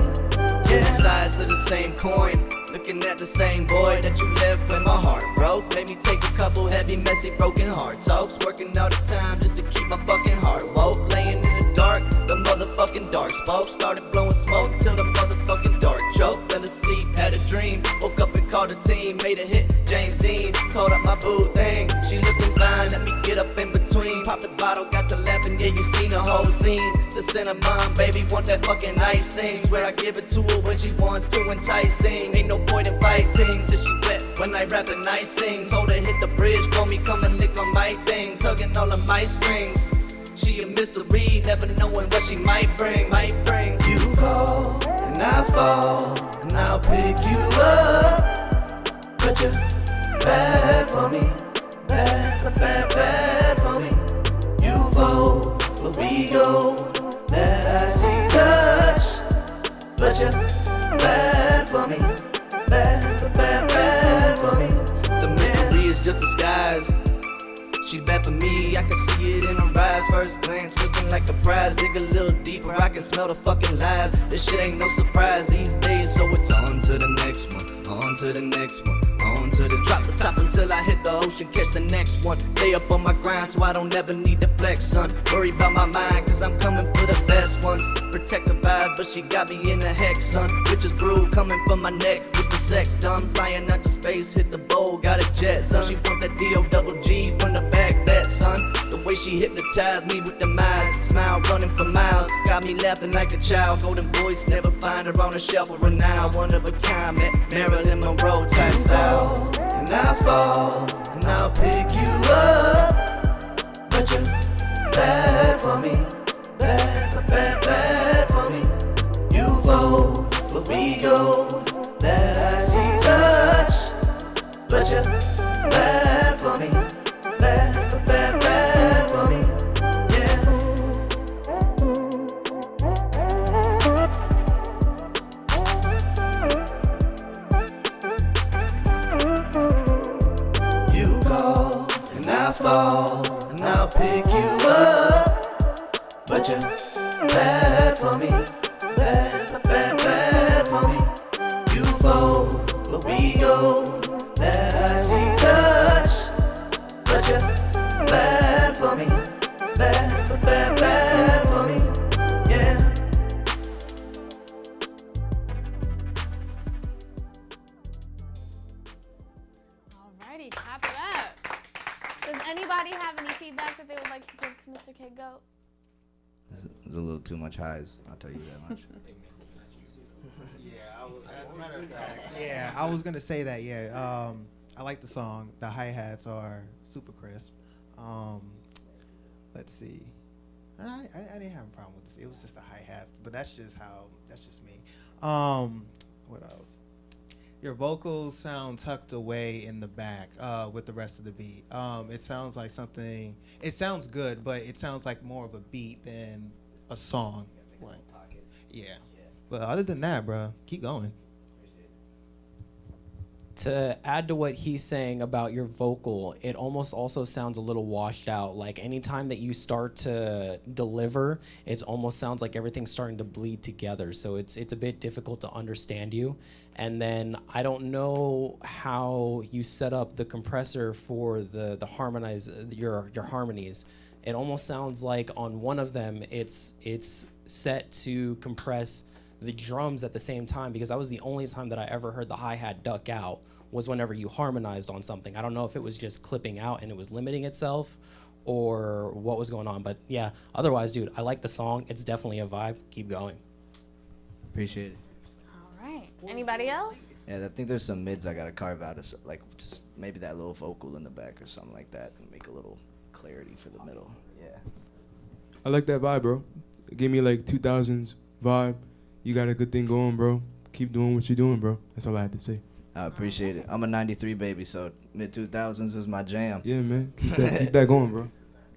Two sides of the same coin, looking at the same boy that you left when my heart broke. Made me take a couple heavy, messy, broken heart talks. Working all the time just to keep my fucking heart woke. Laying in the dark, the motherfucking dark spoke. Started blowing smoke till the motherfucking dark choked. Fell asleep, had a dream, woke up and called a team. Made a hit, James Dean, called up my boo thing. She looking fine, let me get up in between. Pop the bottle, got to laughing, yeah, you seen the whole scene. It's cinnamon, baby, want that fucking icing. Swear I give it to her when she wants to enticing. Ain't no point in fighting till she wet when I rap and I sing. Told her hit the bridge for me, come and lick on my thing. Tugging all of my strings. She a mystery, never knowing what she might bring. You call and I fall and I'll pick you up, but you're bad for me, bad for me. You fall, but we go, that I see touch, but you're bad for me, bad for me. The mystery is just a sky she bad for me. I can see it in her eyes. First glance, looking like a prize. Dig a little deeper, I can smell the fucking lies. This shit ain't no surprise these days, so it's on to the next one, on to the next one. On to the drop the top until I hit the ocean, catch the next one. Stay up on my grind so I don't ever need to flex, son. Worry about my mind cause I'm coming for the best ones. Protect the vibes but she got me in the hex, son. Witches brew coming from my neck with the sex done. Flying out to space, hit the bowl, got a jet, son. She want that D-O-double-G from the back, that son. The way she hypnotized me with the eyes, smile running for miles, got me laughing like a child. Golden voice, never find her on a shelf of renown. One of a kind, Marilyn Monroe type style. And I fall, and I'll pick you up, but you're bad for me, bad for me. You fall, but we go, that I see touch, but you're bad for me, bad for me, yeah. You call, and I fall, and I'll pick you up, but you're bad for me, bad for me. You fall, but we go, that I see touch, but you're bad for me, bad for me, yeah. Alrighty, clap it up. Does anybody have any feedback that they would like to give to Mr. Kid Goat? There's a little too much highs, I'll tell you that much. Yeah, I was gonna say that. Yeah, I like the song. The hi-hats are super crisp. Let's see. I didn't have a problem with this. It was just the hi-hats, but that's just me. What else? Your vocals sound tucked away in the back with the rest of the beat. It sounds like something. It sounds good, but it sounds like more of a beat than a song. Like, yeah. But other than that, bro, keep going. To add to what he's saying about your vocal, it almost also sounds a little washed out. Like anytime that you start to deliver, it almost sounds like everything's starting to bleed together. So it's a bit difficult to understand you. And then I don't know how you set up the compressor for the harmonize your harmonies. It almost sounds like on one of them it's set to compress the drums at the same time, because that was the only time that I ever heard the hi-hat duck out was whenever you harmonized on something. I don't know if it was just clipping out and it was limiting itself or what was going on, but yeah, otherwise, dude, I like the song. It's definitely a vibe. Keep going. Appreciate it. All right. Anybody else? Yeah, I think there's some mids I gotta carve out, like just maybe that little vocal in the back or something like that, and make a little clarity for the middle. Yeah. I like that vibe, bro. Give me like 2000s vibe. You got a good thing going, bro. Keep doing what you're doing, bro. That's all I had to say. I appreciate it. I'm a 93 baby, so mid-2000s is my jam. Yeah, man. Keep that going, bro.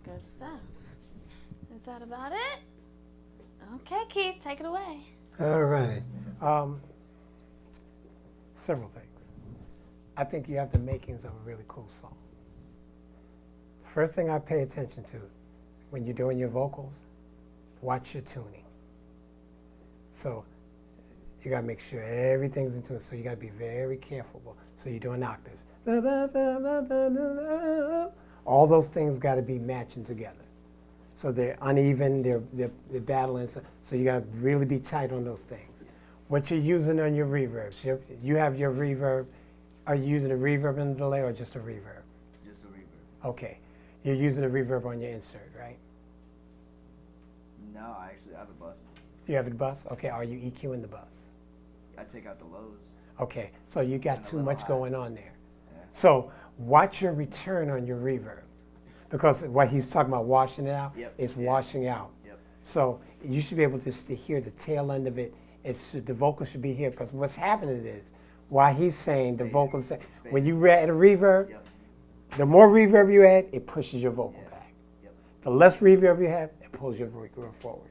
Good stuff. Is that about it? Okay, Keith, take it away. All right. Several things. I think you have the makings of a really cool song. The first thing I pay attention to when you're doing your vocals, watch your tuning. So you got to make sure everything's in tune. So you got to be very careful. So you're doing octaves. All those things got to be matching together. So they're uneven, they're battling. So you got to really be tight on those things. What you're using on your reverbs, you have your reverb. Are you using a reverb and a delay or just a reverb? Just a reverb. Okay. You're using a reverb on your insert, right? No, I actually have a bus. You have a bus? Okay, are you EQing the bus? I take out the lows. Okay, so you got too much going on there. Yeah. So watch your return on your reverb. Because what he's talking about washing it out is washing out. Yep. So you should be able just to hear the tail end of it. The vocal should be here, because what's happening is, while he's saying the vocal, when you add a reverb, the more reverb you add, it pushes your vocal back. Yep. The less reverb you have, it pulls your vocal forward.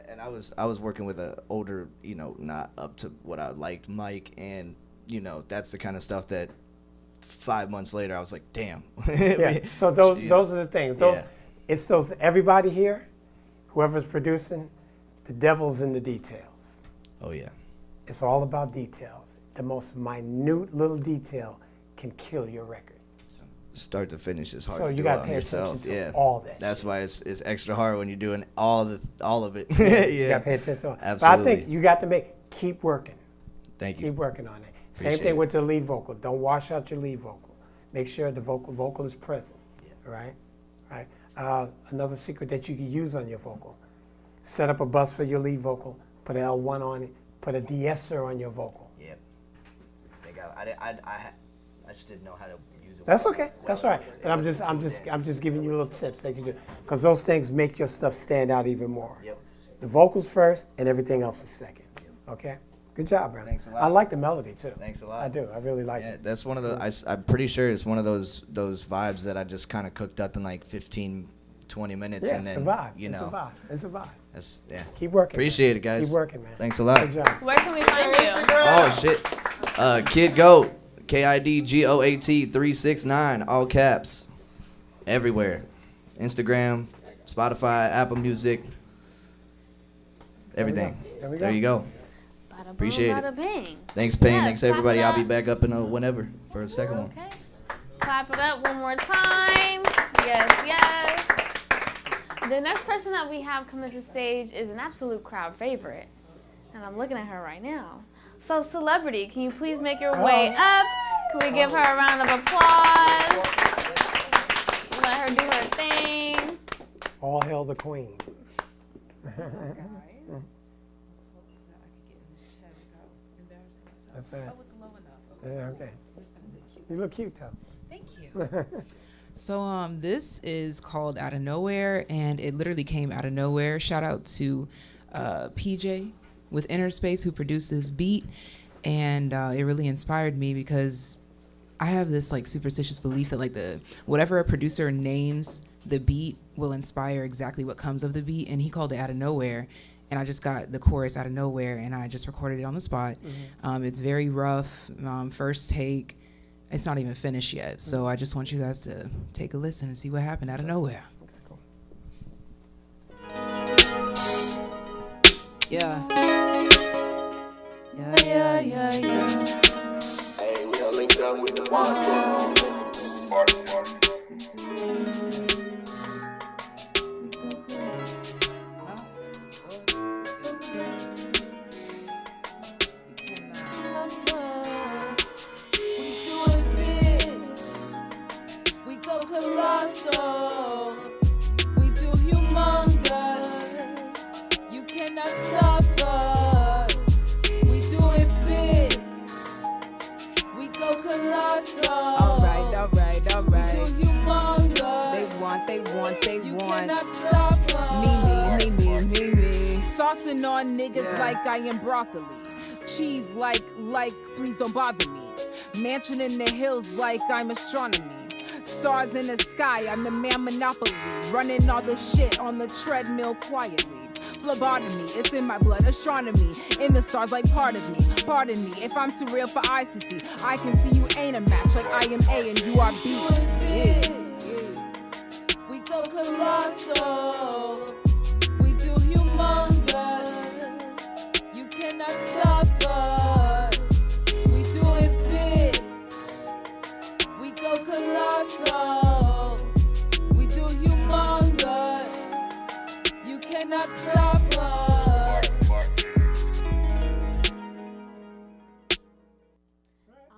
And I was working with an older, not up to what I liked mic, and that's the kind of stuff that 5 months later, I was like, damn. Yeah. So those Jeez. those are the things. Those Yeah. it's those everybody here, whoever's producing, the devil's in the details. Oh yeah. It's all about details. The most minute little detail can kill your record. Start to finish is hard So to you do gotta on pay yourself. attention to Yeah. all that That's why it's extra hard when you're doing all of it. Yeah, yeah. You gotta pay attention to it. Absolutely. But I think you got to keep working. Thank you. Keep working on it. Same Appreciate thing it. with the lead vocal. Don't wash out your lead vocal. Make sure the vocal is present. Right? Right. Another secret that you can use on your vocal. Set up a bus for your lead vocal. Put an L1 on it. Put a de-esser on your vocal. Yep. I just didn't know how to use it. That's okay. That's all right. But I'm just giving you little tips that you do, because those things make your stuff stand out even more. Yep. The vocals first, and everything else is second. Okay. Good job, brother. Thanks a lot. I like the melody too. Thanks a lot. I do. I really like Yeah, it. that's one of the. I'm pretty sure it's one of those vibes that I just kind of cooked up in like 15, 20 minutes, Yeah, and then it's a vibe. you It's know. a vibe. It's a vibe. That's yeah. Keep working. Appreciate it, guys. Keep working, man. Thanks a lot. Good job. Where can we find you? Oh shit. Kid Goat, KIDGOAT 369, all caps, everywhere. Instagram, Spotify, Apple Music, everything. There we go. There you go. Bada boom, Appreciate it. bada bing. Thanks, Payne. Yes, Thanks, clap everybody. it I'll be up. back up in whenever for a second one. Okay. Clap it up one more time. Yes, yes. The next person that we have coming to stage is an absolute crowd favorite. And I'm looking at her right now. So, celebrity, can you please make your way up? Can we give her a round of applause? Let her do her thing. All hail the queen. That's right. Yeah, okay. You look cute, though. Thank you. So this is called Out of Nowhere, and it literally came out of nowhere. Shout out to PJ with InnerSpace who produced this beat, and it really inspired me because I have this like superstitious belief that like whatever a producer names the beat will inspire exactly what comes of the beat, and he called it Out of Nowhere. And I just got the chorus out of nowhere, and I just recorded it on the spot. Mm-hmm. It's very rough, first take. It's not even finished yet, so I just want you guys to take a listen and see what happened out of nowhere. Yeah. Yeah. Hey, we done linked up with the bartender. Colossal, we do humongous. You cannot stop us. We do it big. We go colossal. Alright. We do humongous. They want. You cannot stop us. Me. Saucing on niggas like I am broccoli. Cheese like, please don't bother me. Mansion in the hills like I'm astronomy. Stars in the sky, I'm the man monopoly. Running all the shit on the treadmill quietly. Phlebotomy, it's in my blood, astronomy. In the stars like part of me. Pardon me, if I'm too real for eyes to see. I can see you ain't a match like I am A and you are B. Yeah. We go colossal. We do humongous. You cannot stop us. We do it big. We go colossal. We do humongous. You cannot stop us.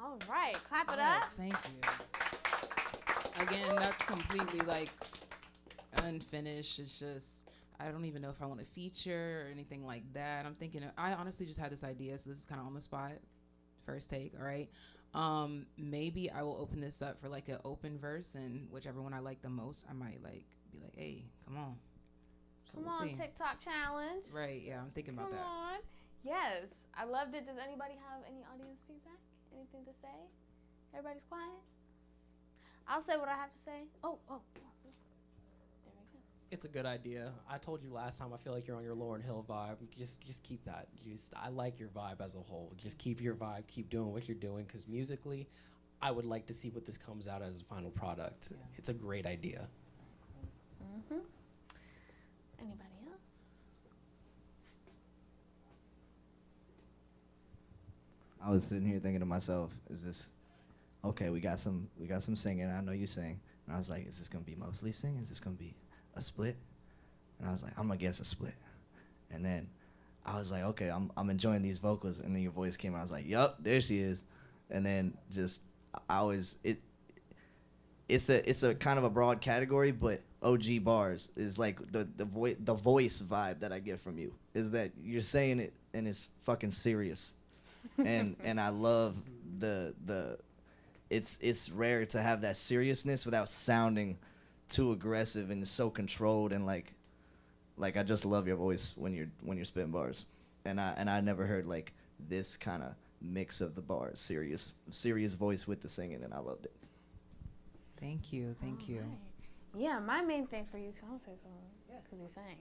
All right, clap it up. Thank you. Again, that's completely like unfinished. It's just, I don't even know if I want to feature or anything like that. I'm thinking, I honestly just had this idea, so this is kind of on the spot. First take, all right? Maybe I will open this up for like an open verse, and whichever one I like the most, I might like be like, hey, come on. So Come we'll on, see. TikTok challenge. Right, yeah, I'm thinking about Come that. on. Yes, I loved it. Does anybody have any audience feedback? Anything to say? Everybody's quiet? I'll say what I have to say. Oh. There we go. It's a good idea. I told you last time, I feel like you're on your Lauryn Hill vibe. Just keep that. I like your vibe as a whole. Just keep your vibe. Keep doing what you're doing, because musically, I would like to see what this comes out as a final product. Yeah. It's a great idea. Mm-hmm. Anybody else? I was sitting here thinking to myself, is this okay? We got some singing. I know you sing, and I was like, is this gonna be mostly singing? Is this gonna be a split? And I was like, I'm gonna guess a split. And then I was like, okay, I'm enjoying these vocals, and then your voice came out. I was like, yup, there she is. And then just it's a kind of a broad category, but OG bars is like the voice vibe that I get from you is that you're saying it and it's fucking serious. and I love it's rare to have that seriousness without sounding too aggressive, and it's so controlled, and like I just love your voice when you're spitting bars. And I never heard like this kind of mix of the bars, serious voice with the singing, and I loved it. Thank you. Right. Yeah, my main thing for you, because I don't say something because you sang.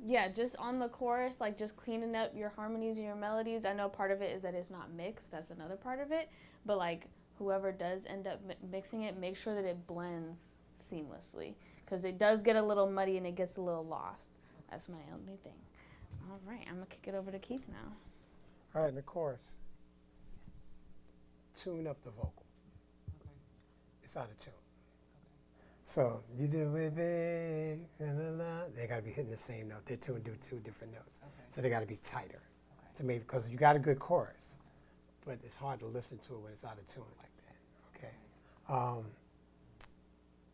Yeah, just on the chorus, like just cleaning up your harmonies and your melodies. I know part of it is that it's not mixed. That's another part of it. But like whoever does end up mixing it, make sure that it blends seamlessly, because it does get a little muddy and it gets a little lost. That's my only thing. All right, I'm going to kick it over to Keith now. All right, in the chorus, tune up the vocal. Okay. It's out of tune. Okay. So you do it big, they got to be hitting the same note. They're do two different notes. Okay. So they got to be tighter to make, because you got a good chorus, but it's hard to listen to it when it's out of tune like that. Okay.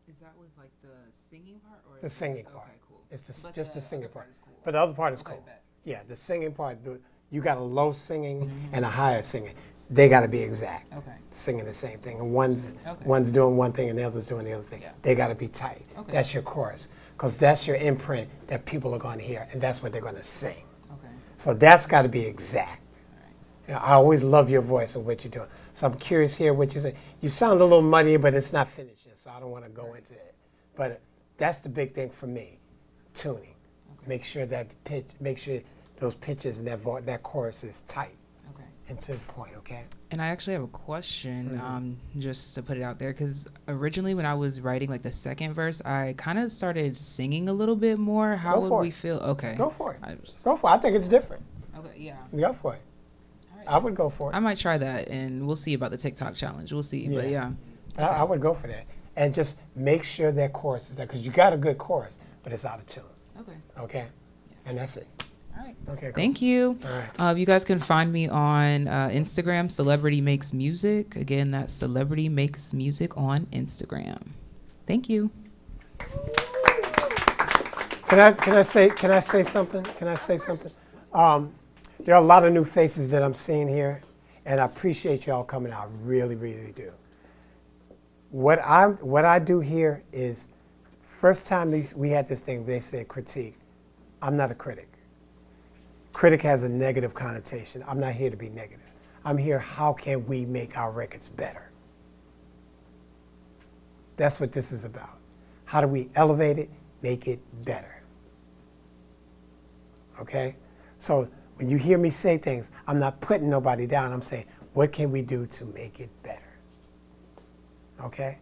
Is that with like the singing part or the singing part? Okay, cool. It's just the singing part. Cool. But the other part is okay, cool. Bet. Yeah, the singing part. You got a low singing and a higher singing. They got to be exact. Okay. Singing the same thing, and one's doing one thing and the other's doing the other thing. Yeah. They got to be tight. Okay. That's your chorus, because that's your imprint that people are going to hear, and that's what they're going to sing. Okay. So that's got to be exact. You know, I always love your voice and what you're doing. So I'm curious here what you say. You sound a little muddy, but it's not finished yet, so I don't want to go into it. But that's the big thing for me, tuning. Okay. Make sure those pitches and that chorus is tight. Okay. And to the point, okay? And I actually have a question, just to put it out there, because originally when I was writing like the second verse, I kind of started singing a little bit more. How would we feel? Okay. Go for it. Go for it. I think it's different. Okay, yeah. Go for it. Right. I would go for it. I might try that, and we'll see about the TikTok challenge. We'll see, but yeah. Okay. I would go for that. And just make sure that chorus is there, because you got a good chorus, but it's out of tune. Okay. Okay? Yeah. And that's it. All right. Okay, cool. Thank you. All right. You guys can find me on Instagram, Celebrity Makes Music. Again, that's Celebrity Makes Music on Instagram. Thank you. Can I say something? There are a lot of new faces that I'm seeing here, and I appreciate y'all coming out. I really, really do. What I do here is, first time we had this thing, they said critique. I'm not a critic. Critic has a negative connotation. I'm not here to be negative. I'm here, how can we make our records better? That's what this is about. How do we elevate it, make it better? Okay? So when you hear me say things, I'm not putting nobody down. I'm saying, what can we do to make it better? Okay?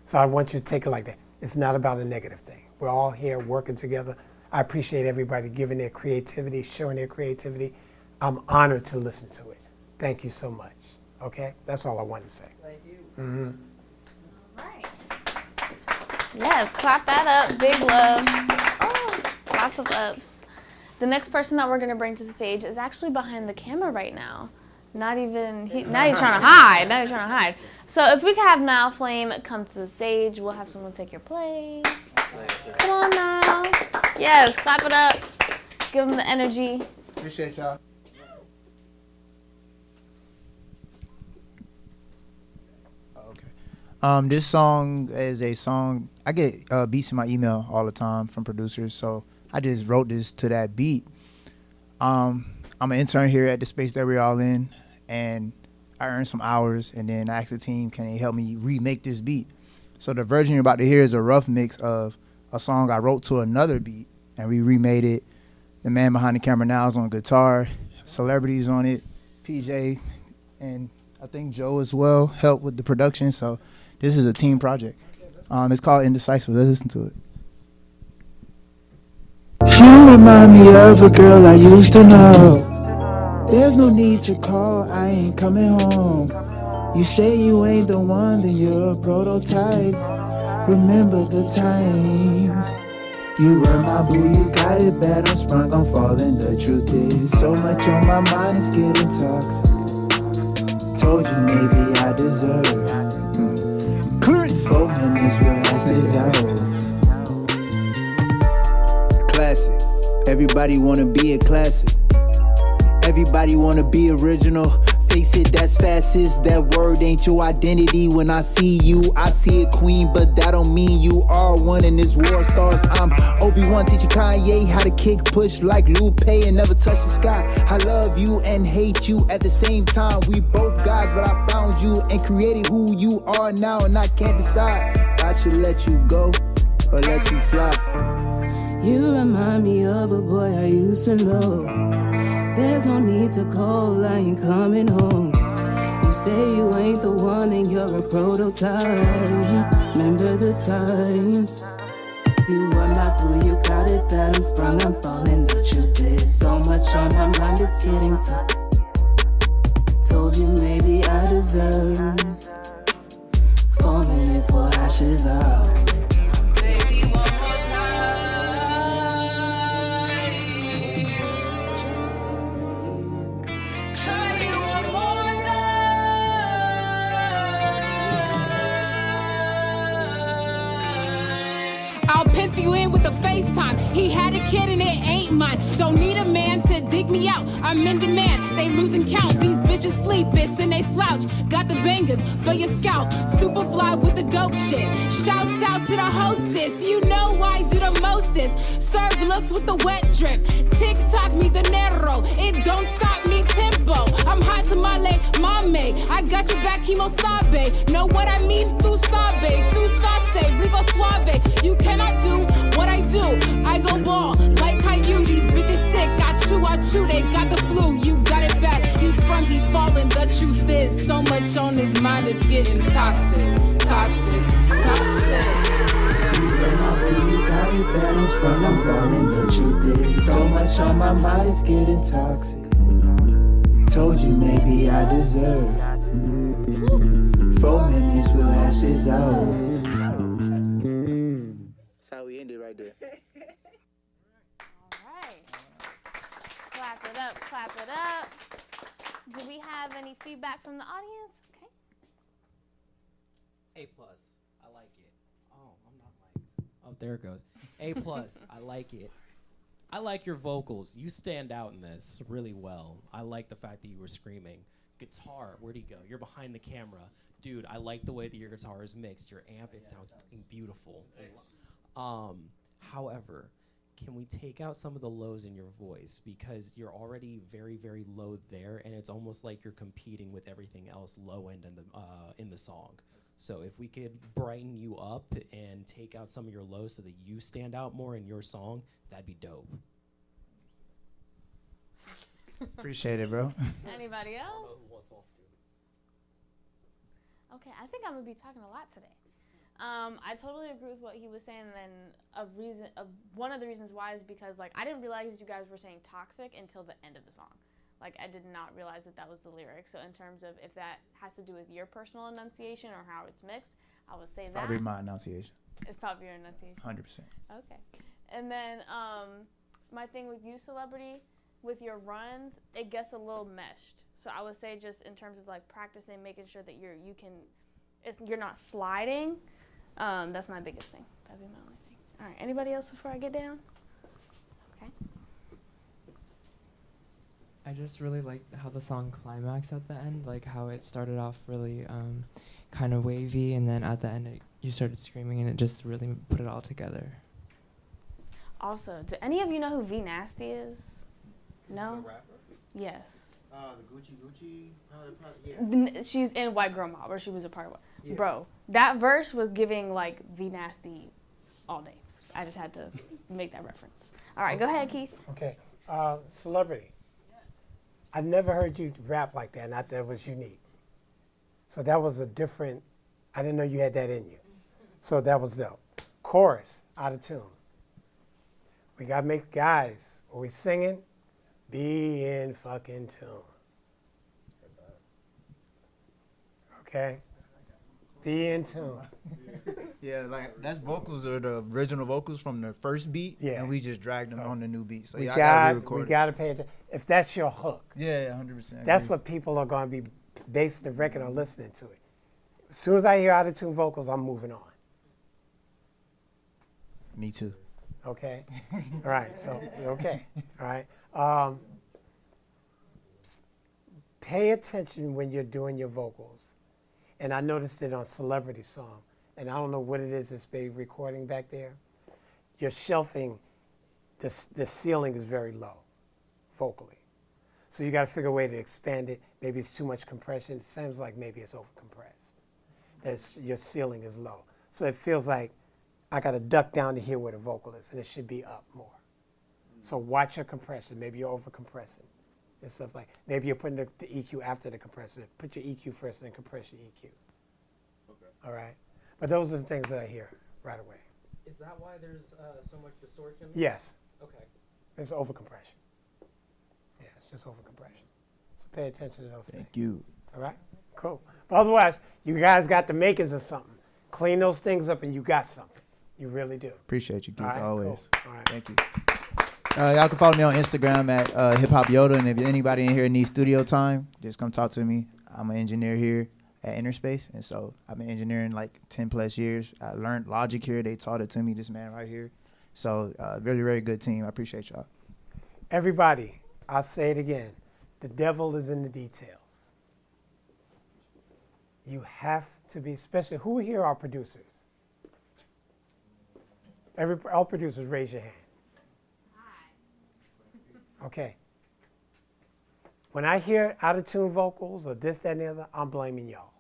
So I want you to take it like that. It's not about a negative thing. We're all here working together. I appreciate everybody giving their creativity, showing their creativity. I'm honored to listen to it. Thank you so much. Okay? That's all I wanted to say. Thank you. Mm-hmm. All right. Yes, clap that up. Big love. Oh, lots of ups. The next person that we're going to bring to the stage is actually behind the camera right now. Now he's trying to hide. So if we could have Now Flame come to the stage, we'll have someone take your place. Come on now. Yes, clap it up. Give them the energy. Appreciate y'all. Okay. This song is a song, I get beats in my email all the time from producers, so I just wrote this to that beat. I'm an intern here at the space that we're all in, and I earned some hours, and then I asked the team, can they help me remake this beat? So the version you're about to hear is a rough mix of a song I wrote to another beat, and we remade it. The man behind the camera now is on guitar, celebrities on it, PJ, and I think Joe as well helped with the production. So this is a team project. It's called Indecisive. Let's listen to it. You remind me of a girl I used to know. There's no need to call, I ain't coming home. You say you ain't the one, then you're a prototype. Remember the times. You were my boo, you got it bad, I'm sprung, I'm falling. The truth is, so much on my mind, it's getting toxic. Told you maybe I deserve clearance. 4 minutes, we'll hash this out. Classic. Everybody wanna be a classic. Everybody wanna be original. Face it, that's fascist. That word ain't your identity. When I see you, I see a queen, but that don't mean you are one in this war stars. I'm Obi-Wan teaching Kanye how to kick, push like Lupe and never touch the sky. I love you and hate you at the same time. We both gods, but I found you and created who you are now, and I can't decide if I should let you go or let you fly. You remind me of a boy I used to know. There's no need to call, I ain't coming home. You say you ain't the one and you're a prototype. Remember the times. You were my boo, you got it bad, I'm sprung, I'm falling. The truth is, so much on my mind, it's getting toxic. Told you maybe I deserve 4 minutes, we'll hash this out. Baby, one more time. Try it one more time. I'll pencil you in with a FaceTime. He had a kid and it ain't mine. Don't need a man to dig me out. I'm in demand, they losing count. These bitches sleep, it's and they slouch. Got the bangers for your scalp. Superfly with the dope shit. Shouts out to the hostess. You know I do the mostest. Serve looks with the wet drip. TikTok me the Nero. It don't stop me tempo. I'm hot tamale, mame. I got your back, chemo sabe. Know what I mean through sabe. Through saute, rico suave. You cannot do what I do. I go ball like Caillou. These bitches sick. I chew, they got the flu. You got it bad. He sprung, he falling. The truth is, so much on his mind is getting toxic. Toxic, toxic. You got it bad, I'm sprung, I'm falling. The truth is, so much on my mind, it's getting toxic. Told you maybe I deserve 4 minutes, we'll hash this out. That's how we ended right there. Clap it up, clap it up. Do we have any feedback from the audience? Okay. A+. I like it. Oh, I'm not mic'd. Oh, there it goes. A+. I like it. I like your vocals. You stand out in this really well. I like the fact that you were screaming. Guitar, where'd he go? You're behind the camera. Dude, I like the way that your guitar is mixed. Your amp, it sounds fucking beautiful. However, can we take out some of the lows in your voice? Because you're already very, very low there, and it's almost like you're competing with everything else low end in the song. So if we could brighten you up and take out some of your lows so that you stand out more in your song, that'd be dope. Appreciate it, bro. Anybody else? Okay, I think I'm gonna be talking a lot today. I totally agree with what he was saying, and one of the reasons why is because I didn't realize you guys were saying toxic until the end of the song. I did not realize that was the lyric. So in terms of if that has to do with your personal enunciation or how it's mixed, I would say Probably my enunciation. It's probably your enunciation. 100%. Okay. And then my thing with you, Celebrity, with your runs, it gets a little meshed. So I would say just in terms of practicing, making sure that you're not sliding. That's my biggest thing. That'd be my only thing. All right. Anybody else before I get down? Okay. I just really liked how the song climaxed at the end, how it started off really kind of wavy, and then at the end you started screaming, and it just really put it all together. Also, do any of you know who V Nasty is? No? The rapper? Yes. The Gucci. Yeah. She's in White Girl Mob, or she was a part of it. Yeah. Bro, that verse was giving V Nasty all day. I just had to make that reference. All right, go ahead, Keith. Okay. Celebrity. Yes. I've never heard you rap like that. Not that it was unique. So that was a different, I didn't know you had that in you. So that was dope. Chorus, out of tune. We got to make guys, when we singing, be in fucking tune. Okay? Be in tune. Yeah, like that's vocals are the original vocals from the first beat, and we just dragged them on the new beat. So we yeah, I gotta re-record we got to pay attention. If that's your hook, yeah, 100%. that's what people are going to be basing the record on, listening to it. As soon as I hear out of tune vocals, I'm moving on. Me too. Okay. All right. So okay. All right. Pay attention when you're doing your vocals, and I noticed it on Celebrity Song, and I don't know what it is that's been recording back there. Your shelving, the ceiling is very low, vocally, so you got to figure a way to expand it. Maybe it's too much compression. It seems like maybe it's overcompressed. Your ceiling is low, so it feels like I got to duck down to hear where the vocal is, and it should be up more. So watch your compression. Maybe you're over-compressing and stuff like that. Maybe you're putting the EQ after the compressor. Put your EQ first and then compress your EQ. Okay. All right? But those are the things that I hear right away. Is that why there's so much distortion? Yes. Okay. It's over-compression. Yeah, it's just over-compression. So pay attention to those things. Thank you. All right? Cool. But otherwise, you guys got the makings of something. Clean those things up and you got something. You really do. Appreciate you, Keith, right, always. Cool. All right. Thank you. Y'all can follow me on Instagram at Hip Hop Yoda, and if anybody in here needs studio time, just come talk to me. I'm an engineer here at InnerSpace, and so I've been engineering like 10 plus years. I learned Logic here. They taught it to me, this man right here. So really, very good team. I appreciate y'all. Everybody, I'll say it again. The devil is in the details. You have to be, especially, who here are producers? All producers, raise your hand. Okay. When I hear out-of-tune vocals or this, that, and the other, I'm blaming y'all.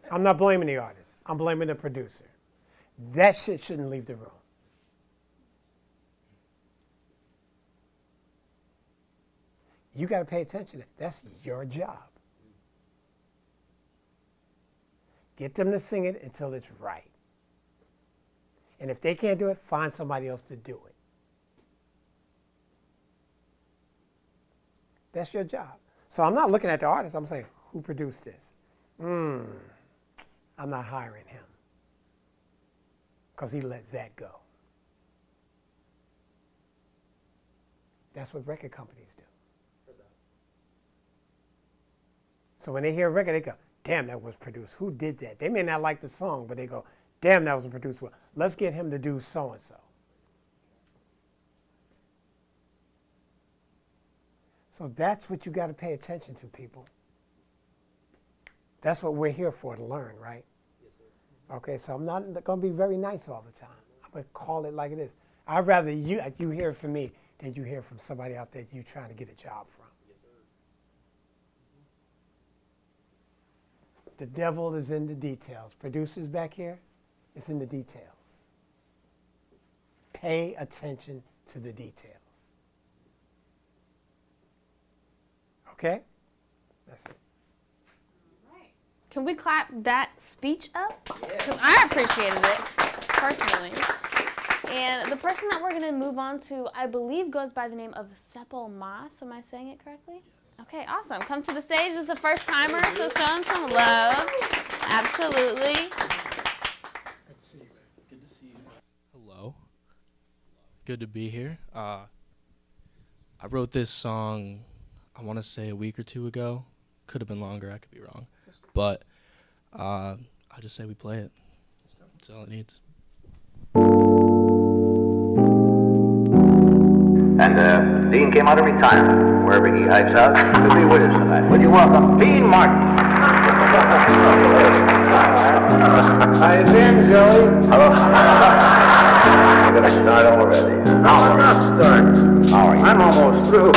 I'm not blaming the artist. I'm blaming the producer. That shit shouldn't leave the room. You got to pay attention. That's your job. Get them to sing it until it's right. And if they can't do it, find somebody else to do it. That's your job. So I'm not looking at the artist. I'm saying, who produced this? I'm not hiring him because he let that go. That's what record companies do. So when they hear a record, they go, damn, that was produced. Who did that? They may not like the song, but they go, damn, that was produced well. Let's get him to do so-and-so. So that's what you got to pay attention to, people. That's what we're here for, to learn, right? Yes, sir. Okay, so I'm not going to be very nice all the time. I'm going to call it like it is. I'd rather you hear from me than you hear from somebody out there you're trying to get a job from. Yes, sir. The devil is in the details. Producers back here, it's in the details. Pay attention to the details. Okay? That's it. Can we clap that speech up? Because I appreciated it, personally. And the person that we're going to move on to, I believe, goes by the name of Seppo Mas. Am I saying it correctly? Okay, awesome. Come to the stage. This is a first timer, so show him some love. Absolutely. Good to see you. Hello. Good to be here. I wrote this song, I want to say a week or two ago. Could have been longer. I could be wrong. But I just say we play it. That's all it needs. And Dean came out of retirement. Wherever he hikes out, he'll be with us tonight. Would you welcome Dean Martin? Hi, Dean, Joey. Hello. We're gonna start already. No, we're not starting. All right. I'm almost through.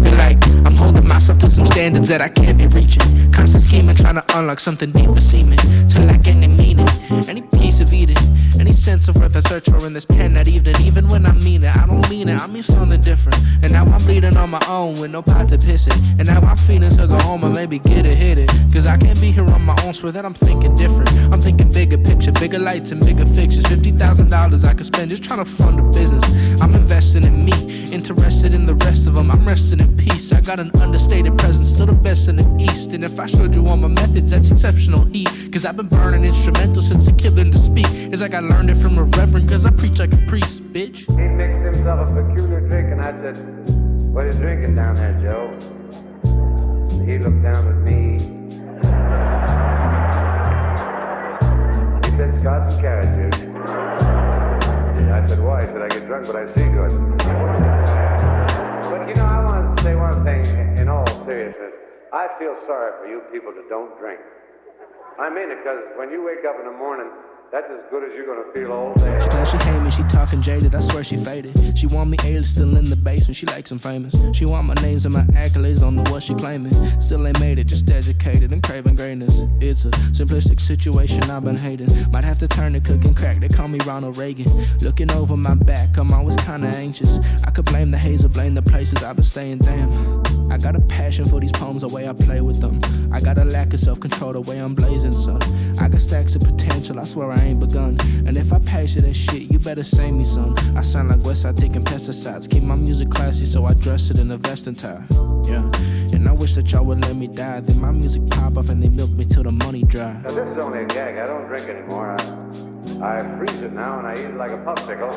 Feel like I'm holding myself to some standards that I can't be reaching. Constant scheming, trying to unlock something deeper seeming to lack any meaning, any piece of eating, any sense of worth I search for in this pen that evening. Even when I mean it, I don't mean it, I mean something different. And now I'm bleeding on my own with no pot to piss it. And now I'm feeling to go home and maybe get it, hit it. Cause I can't be here on my own, swear that I'm thinking different. I'm thinking bigger picture, bigger lights and bigger fixtures. $50,000 I could spend just trying to fund a business. I'm investing in me, interested in the rest of them. I'm resting in peace. I got an understated presence, still the best in the East. And if I showed you all my methods, that's exceptional heat. Cause I've been burning instrumental since the kid learned to speak. It's like I learned it from a reverend, cause I preach like a priest, bitch. He mixed himself a peculiar drink, and I said, "What are you drinking down there, Joe?" And he looked down at me. He said, "Scotch and carrot juice." I said, "Why?" He said, "I get drunk, but I see good." But you know, I want to say one thing in all seriousness. I feel sorry for you people that don't drink. I mean it, because when you wake up in the morning, that's as good as you're gonna feel all day. She claims she hate me, she talking jaded, I swear she faded. She want me A-list still in the basement, she likes I'm famous. She want my names and my accolades, don't know what she claiming. Still ain't made it, just educated and craving greatness. It's a simplistic situation I've been hating. Might have to turn to cooking crack, they call me Ronald Reagan. Looking over my back, I'm always kinda anxious. I could blame the haze or blame the places I've been staying, damn. I got a passion for these poems, the way I play with them. I got a lack of self-control, the way I'm blazing, son. I got stacks of potential, I swear I ain't begun. And if I pass you that shit, you better save me some. I sound like Westside taking pesticides. Keep my music classy, so I dress it in a vest and tie. Yeah, and I wish that y'all would let me die. Then my music pop off and they milk me till the money dry. Now, this is only a gag. I don't drink anymore. I freeze it now and I eat it like a popsicle.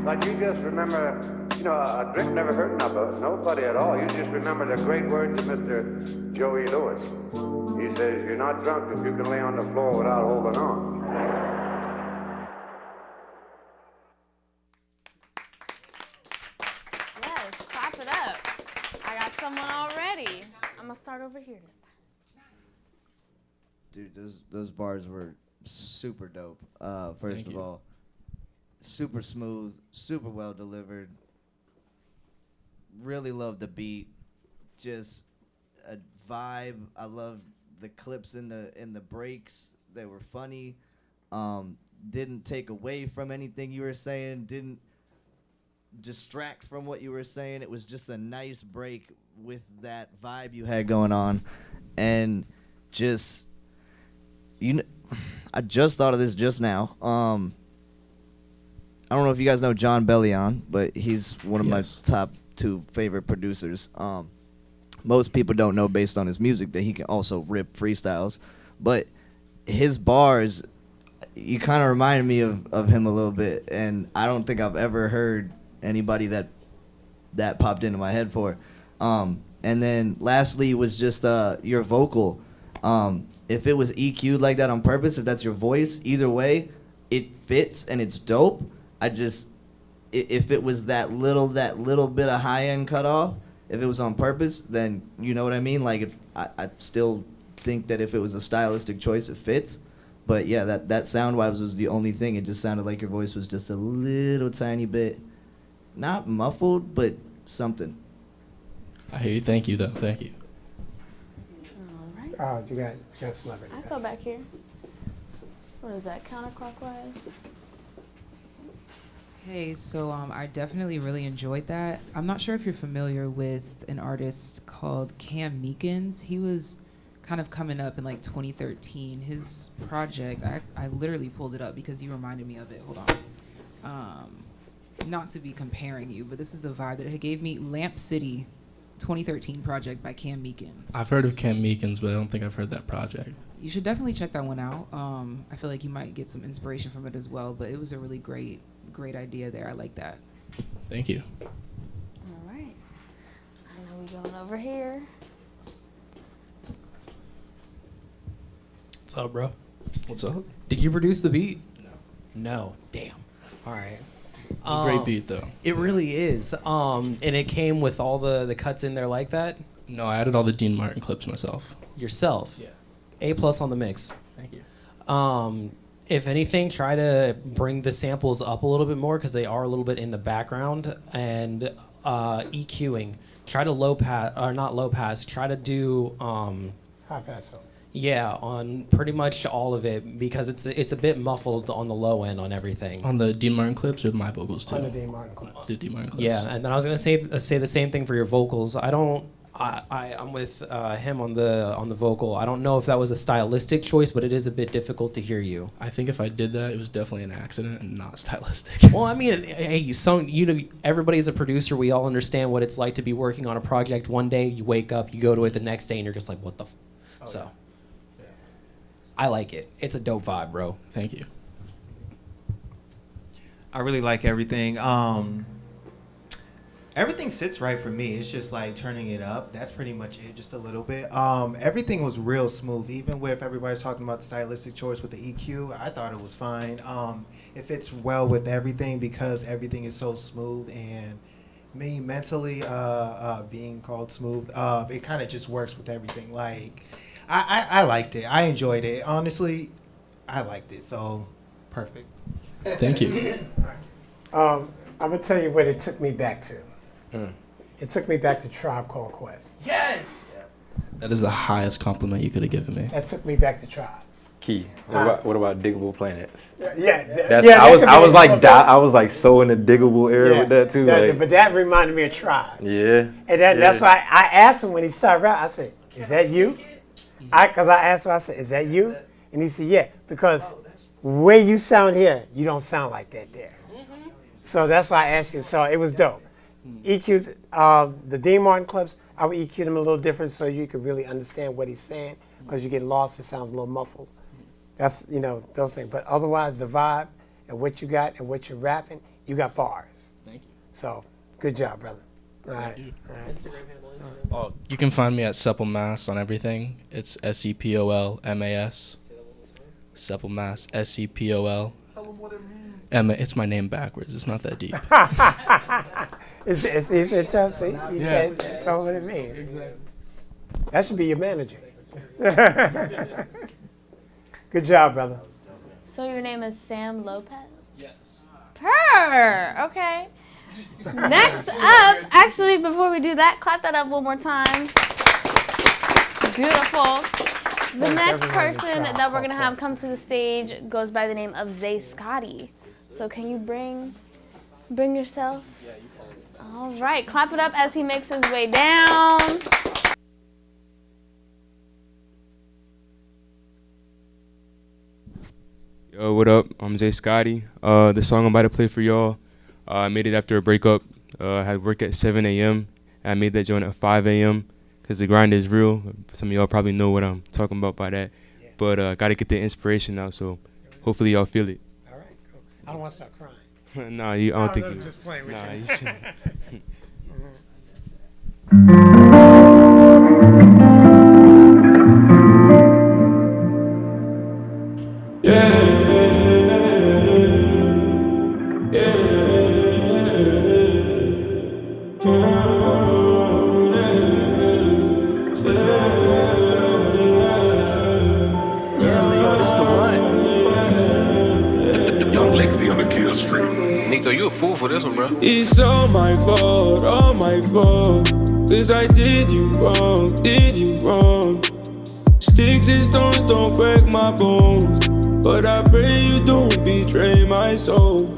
But you just remember, you know, a drink never hurt nobody at all. You just remember the great words of Mr. Joey Lewis. He says, "You're not drunk if you can lay on the floor without holding on." Yes, clap it up. I got someone already. I'm gonna start over here this time. Dude, those bars were super dope. First Thank of you. all, super smooth, super well delivered. Really love the beat. Just a vibe. I love the clips in the breaks. They were funny. Didn't take away from anything you were saying. Didn't distract from what you were saying. It was just a nice break with that vibe you had going on. And just, you know, I just thought of this just now. I don't know if you guys know John Bellion, but he's one of my top 2 favorite producers. Most people don't know, based on his music, that he can also rip freestyles. But his bars, you kind of reminded me of him a little bit. And I don't think I've ever heard anybody that popped into my head for. And then lastly was just your vocal. If it was EQ'd like that on purpose, if that's your voice, either way, it fits and it's dope. If it was that little bit of high end cut off, if it was on purpose, then you know what I mean. Like, I still think that if it was a stylistic choice, it fits. But yeah, that sound wise was the only thing. It just sounded like your voice was just a little tiny bit, not muffled, but something. I hear you. Thank you, though. Thank you. All right. Oh, you got celebrity. I go back here. What is that, counterclockwise? Hey, so I definitely really enjoyed that. I'm not sure if you're familiar with an artist called Cam Meekins. He was kind of coming up in like 2013. His project, I literally pulled it up because you reminded me of it. Hold on. Not to be comparing you, but this is the vibe that it gave me. Lamp City, 2013 project by Cam Meekins. I've heard of Cam Meekins, but I don't think I've heard that project. You should definitely check that one out. I feel like you might get some inspiration from it as well, but it was a really great idea there. I like that. Thank you. All right. I know we going over here. What's up, bro? What's up? Did you produce the beat? No. Damn. All right. It's a great beat, though. It really is. And it came with all the cuts in there like that? No, I added all the Dean Martin clips myself. Yourself? Yeah. A+ on the mix. Thank you. If anything, try to bring the samples up a little bit more because they are a little bit in the background. And EQing. Try to low pass, or not low pass, try to do... high pass filter. Yeah, on pretty much all of it because it's a bit muffled on the low end on everything. On the Dean Martin clips or my vocals too? On the Dean Martin clips. The Dean Martin clips. Yeah, and then I was gonna say the same thing for your vocals. I'm with him on the vocal. I don't know if that was a stylistic choice, but it is a bit difficult to hear you. I think if I did that, it was definitely an accident and not stylistic. Well, I mean, hey, everybody is a producer. We all understand what it's like to be working on a project one day. You wake up, you go to it the next day, and you're just like, what the so. Yeah. I like it. It's a dope vibe, bro. Thank you. I really like everything. Everything sits right for me. It's just like turning it up. That's pretty much it, just a little bit. Everything was real smooth, even with everybody's talking about the stylistic choice with the EQ. I thought it was fine. It fits well with everything because everything is so smooth, and me mentally being called smooth, it kind of just works with everything. Like, I liked it. I enjoyed it. Honestly, I liked it. So, perfect. Thank you. I'm going to tell you what it took me back to. It took me back to Tribe Called Quest. Yes! That is the highest compliment you could have given me. That took me back to Tribe. Key. What about Diggable Planets? I was like so in the Diggable era with that too. But that reminded me of Tribe. Yeah. And that's why I asked him when he started rapping, I said, is that you? Because I asked him, I said, is that you? And he said, yeah, because where you sound here, you don't sound like that there. So that's why I asked you. So it was dope. EQ, the Dean Martin clips, I would EQ them a little different so you could really understand what he's saying, because you get lost, it sounds a little muffled. That's, those things. But otherwise, the vibe and what you got and what you're rapping, you got bars. Thank you. So, good job, brother. All right. Instagram handle, Instagram. Oh, you can find me at Sepple Mass on everything. It's SEPOLMAS. Sepple Mass, SEPOL. Tell them what it means. It's my name backwards. It's not that deep. He said, tell what it means. Exactly. That should be your manager. Good job, brother. So your name is Sam Lopez? Yes. Okay. Next up, actually, before we do that, clap that up one more time. Beautiful. The next person that we're going to have come to the stage goes by the name of Zay Scotty. So can you bring yourself? Yeah, you follow me. All right, clap it up as he makes his way down. Yo, what up? I'm Zay Scotty. The song I'm about to play for y'all, I made it after a breakup. I had work at 7 a.m. I made that joint at 5 a.m. because the grind is real. Some of y'all probably know what I'm talking about by that. Yeah. But got to get the inspiration out, so hopefully y'all feel it. All right, cool. I don't want to start crying. Nah, I don't think I'm you. just playing with nah, you. You a fool for this one, bro. It's all my fault, cause I did you wrong. Sticks and stones don't break my bones, but I pray you don't betray my soul.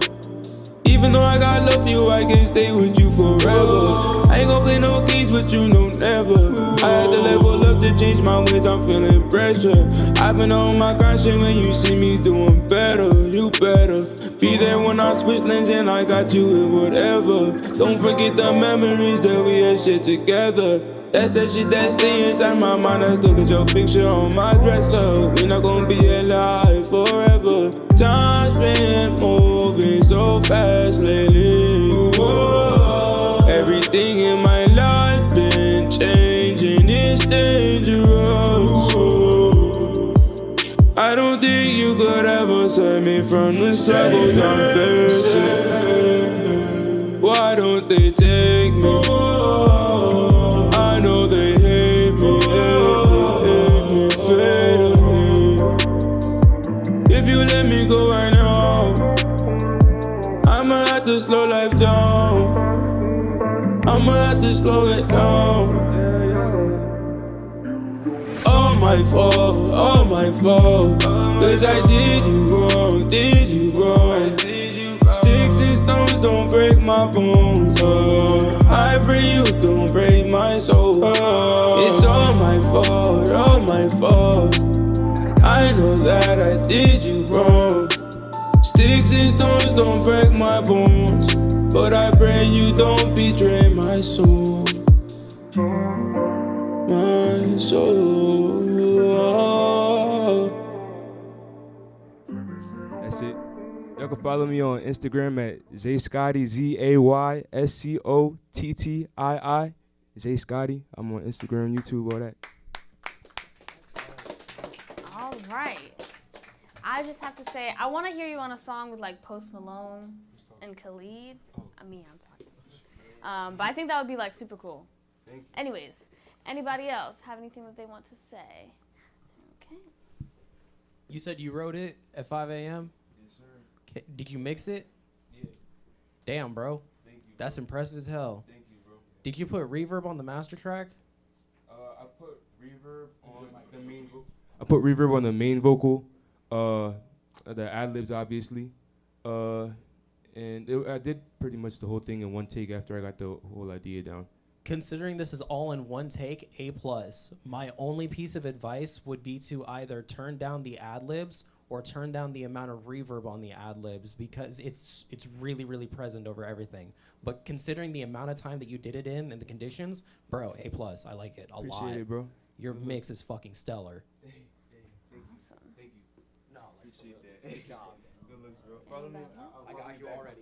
Even though I got love for you, I can stay with you forever. I ain't gon' play no games with you, no never. I had to level up to change my ways, I'm feeling pressure. I've been on my grind, shit when you see me doing better. You better be there when I switch lanes and I got you with whatever. Don't forget the memories that we had shit together. That's that shit that stay inside my mind. I still get your picture on my dresser. We not gonna be alive forever. Time's been moving so fast lately. Whoa. Everything in my life been changing. It's dangerous. Whoa. I don't think you could ever save me from the struggles I'm facing. Why don't they take me? I know they hate me fatally. If you let me go right now, I'ma have to slow life down. I'ma have to slow it down. all my fault, all my fault. Cause I did you wrong, did you wrong. Sticks and stones don't break my bones. I pray you don't break my soul. It's all my fault, all my fault. I know that I did you wrong. Sticks and stones don't break my bones, but I pray you don't betray my soul. My soul. That's it. Y'all can follow me on Instagram at Zayscotty, ZAYSCOTTII. Zayscotty. I'm on Instagram, YouTube, all that. All right. I just have to say, I want to hear you on a song with like Post Malone and Khalid. I'm talking. But I think that would be like super cool. Anyways, anybody else have anything that they want to say? Okay. You said you wrote it at 5 a.m.? Yes, sir. Did you mix it? Yeah. Damn, bro. Thank you. That's impressive as hell. Thank you, bro. Did you put reverb on the master track? I put reverb on the main vocal. The ad-libs, obviously. And I did pretty much the whole thing in one take after I got the whole idea down. Considering this is all in one take, A+. My only piece of advice would be to either turn down the ad-libs or turn down the amount of reverb on the ad-libs, because it's really, really present over everything. But considering the amount of time that you did it in and the conditions, bro, A+. I like it a lot. Appreciate it, bro. Your mix is fucking stellar. Awesome. Thank you. No, like, Appreciate that. good job. Good looks, bro. Follow me. I got you already.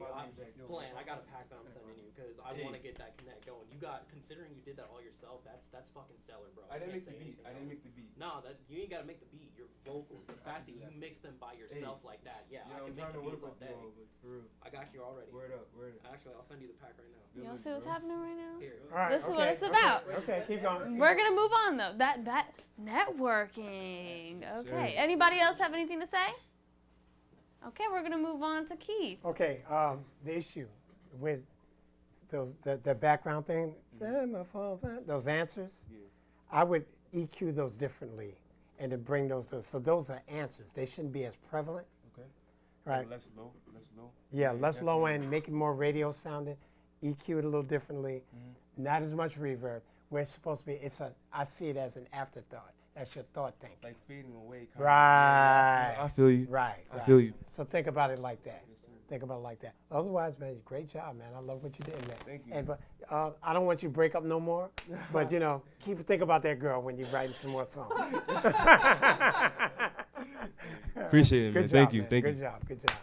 Plan. I got a pack that I'm sending you because I want to get that connect going. You got, considering you did that all yourself, that's fucking stellar, bro. I didn't make the beat. No, that you ain't gotta make the beat. Your vocals, the fact that you mix them by yourself like that, I can make the beats all day. I got you already. Word up, word up. Actually, I'll send you the pack right now. Y'all see what's happening right now? Here. All right, This is what it's about. Okay, keep going. We're gonna move on though. That networking. Okay. Anybody else have anything to say? Okay, we're gonna move on to Keith. Okay, the issue with those the background thing, those answers, I would EQ those differently and to bring those to, so those are answers. They shouldn't be as prevalent. Okay. Right. Less low. Yeah, less low end, make it more radio sounding, EQ it a little differently, not as much reverb. Where it's supposed to be, I see it as an afterthought. That's your thought thing. Like fading away. Right. I feel you. Right. I feel you. So think about it like that. Think about it like that. Otherwise, man, great job, man. I love what you did, man. Thank you. And but I don't want you to break up no more. But think about that girl when you're writing some more songs. Appreciate it, man. Good job, Thank you. man. Thank you. Good job. Good job.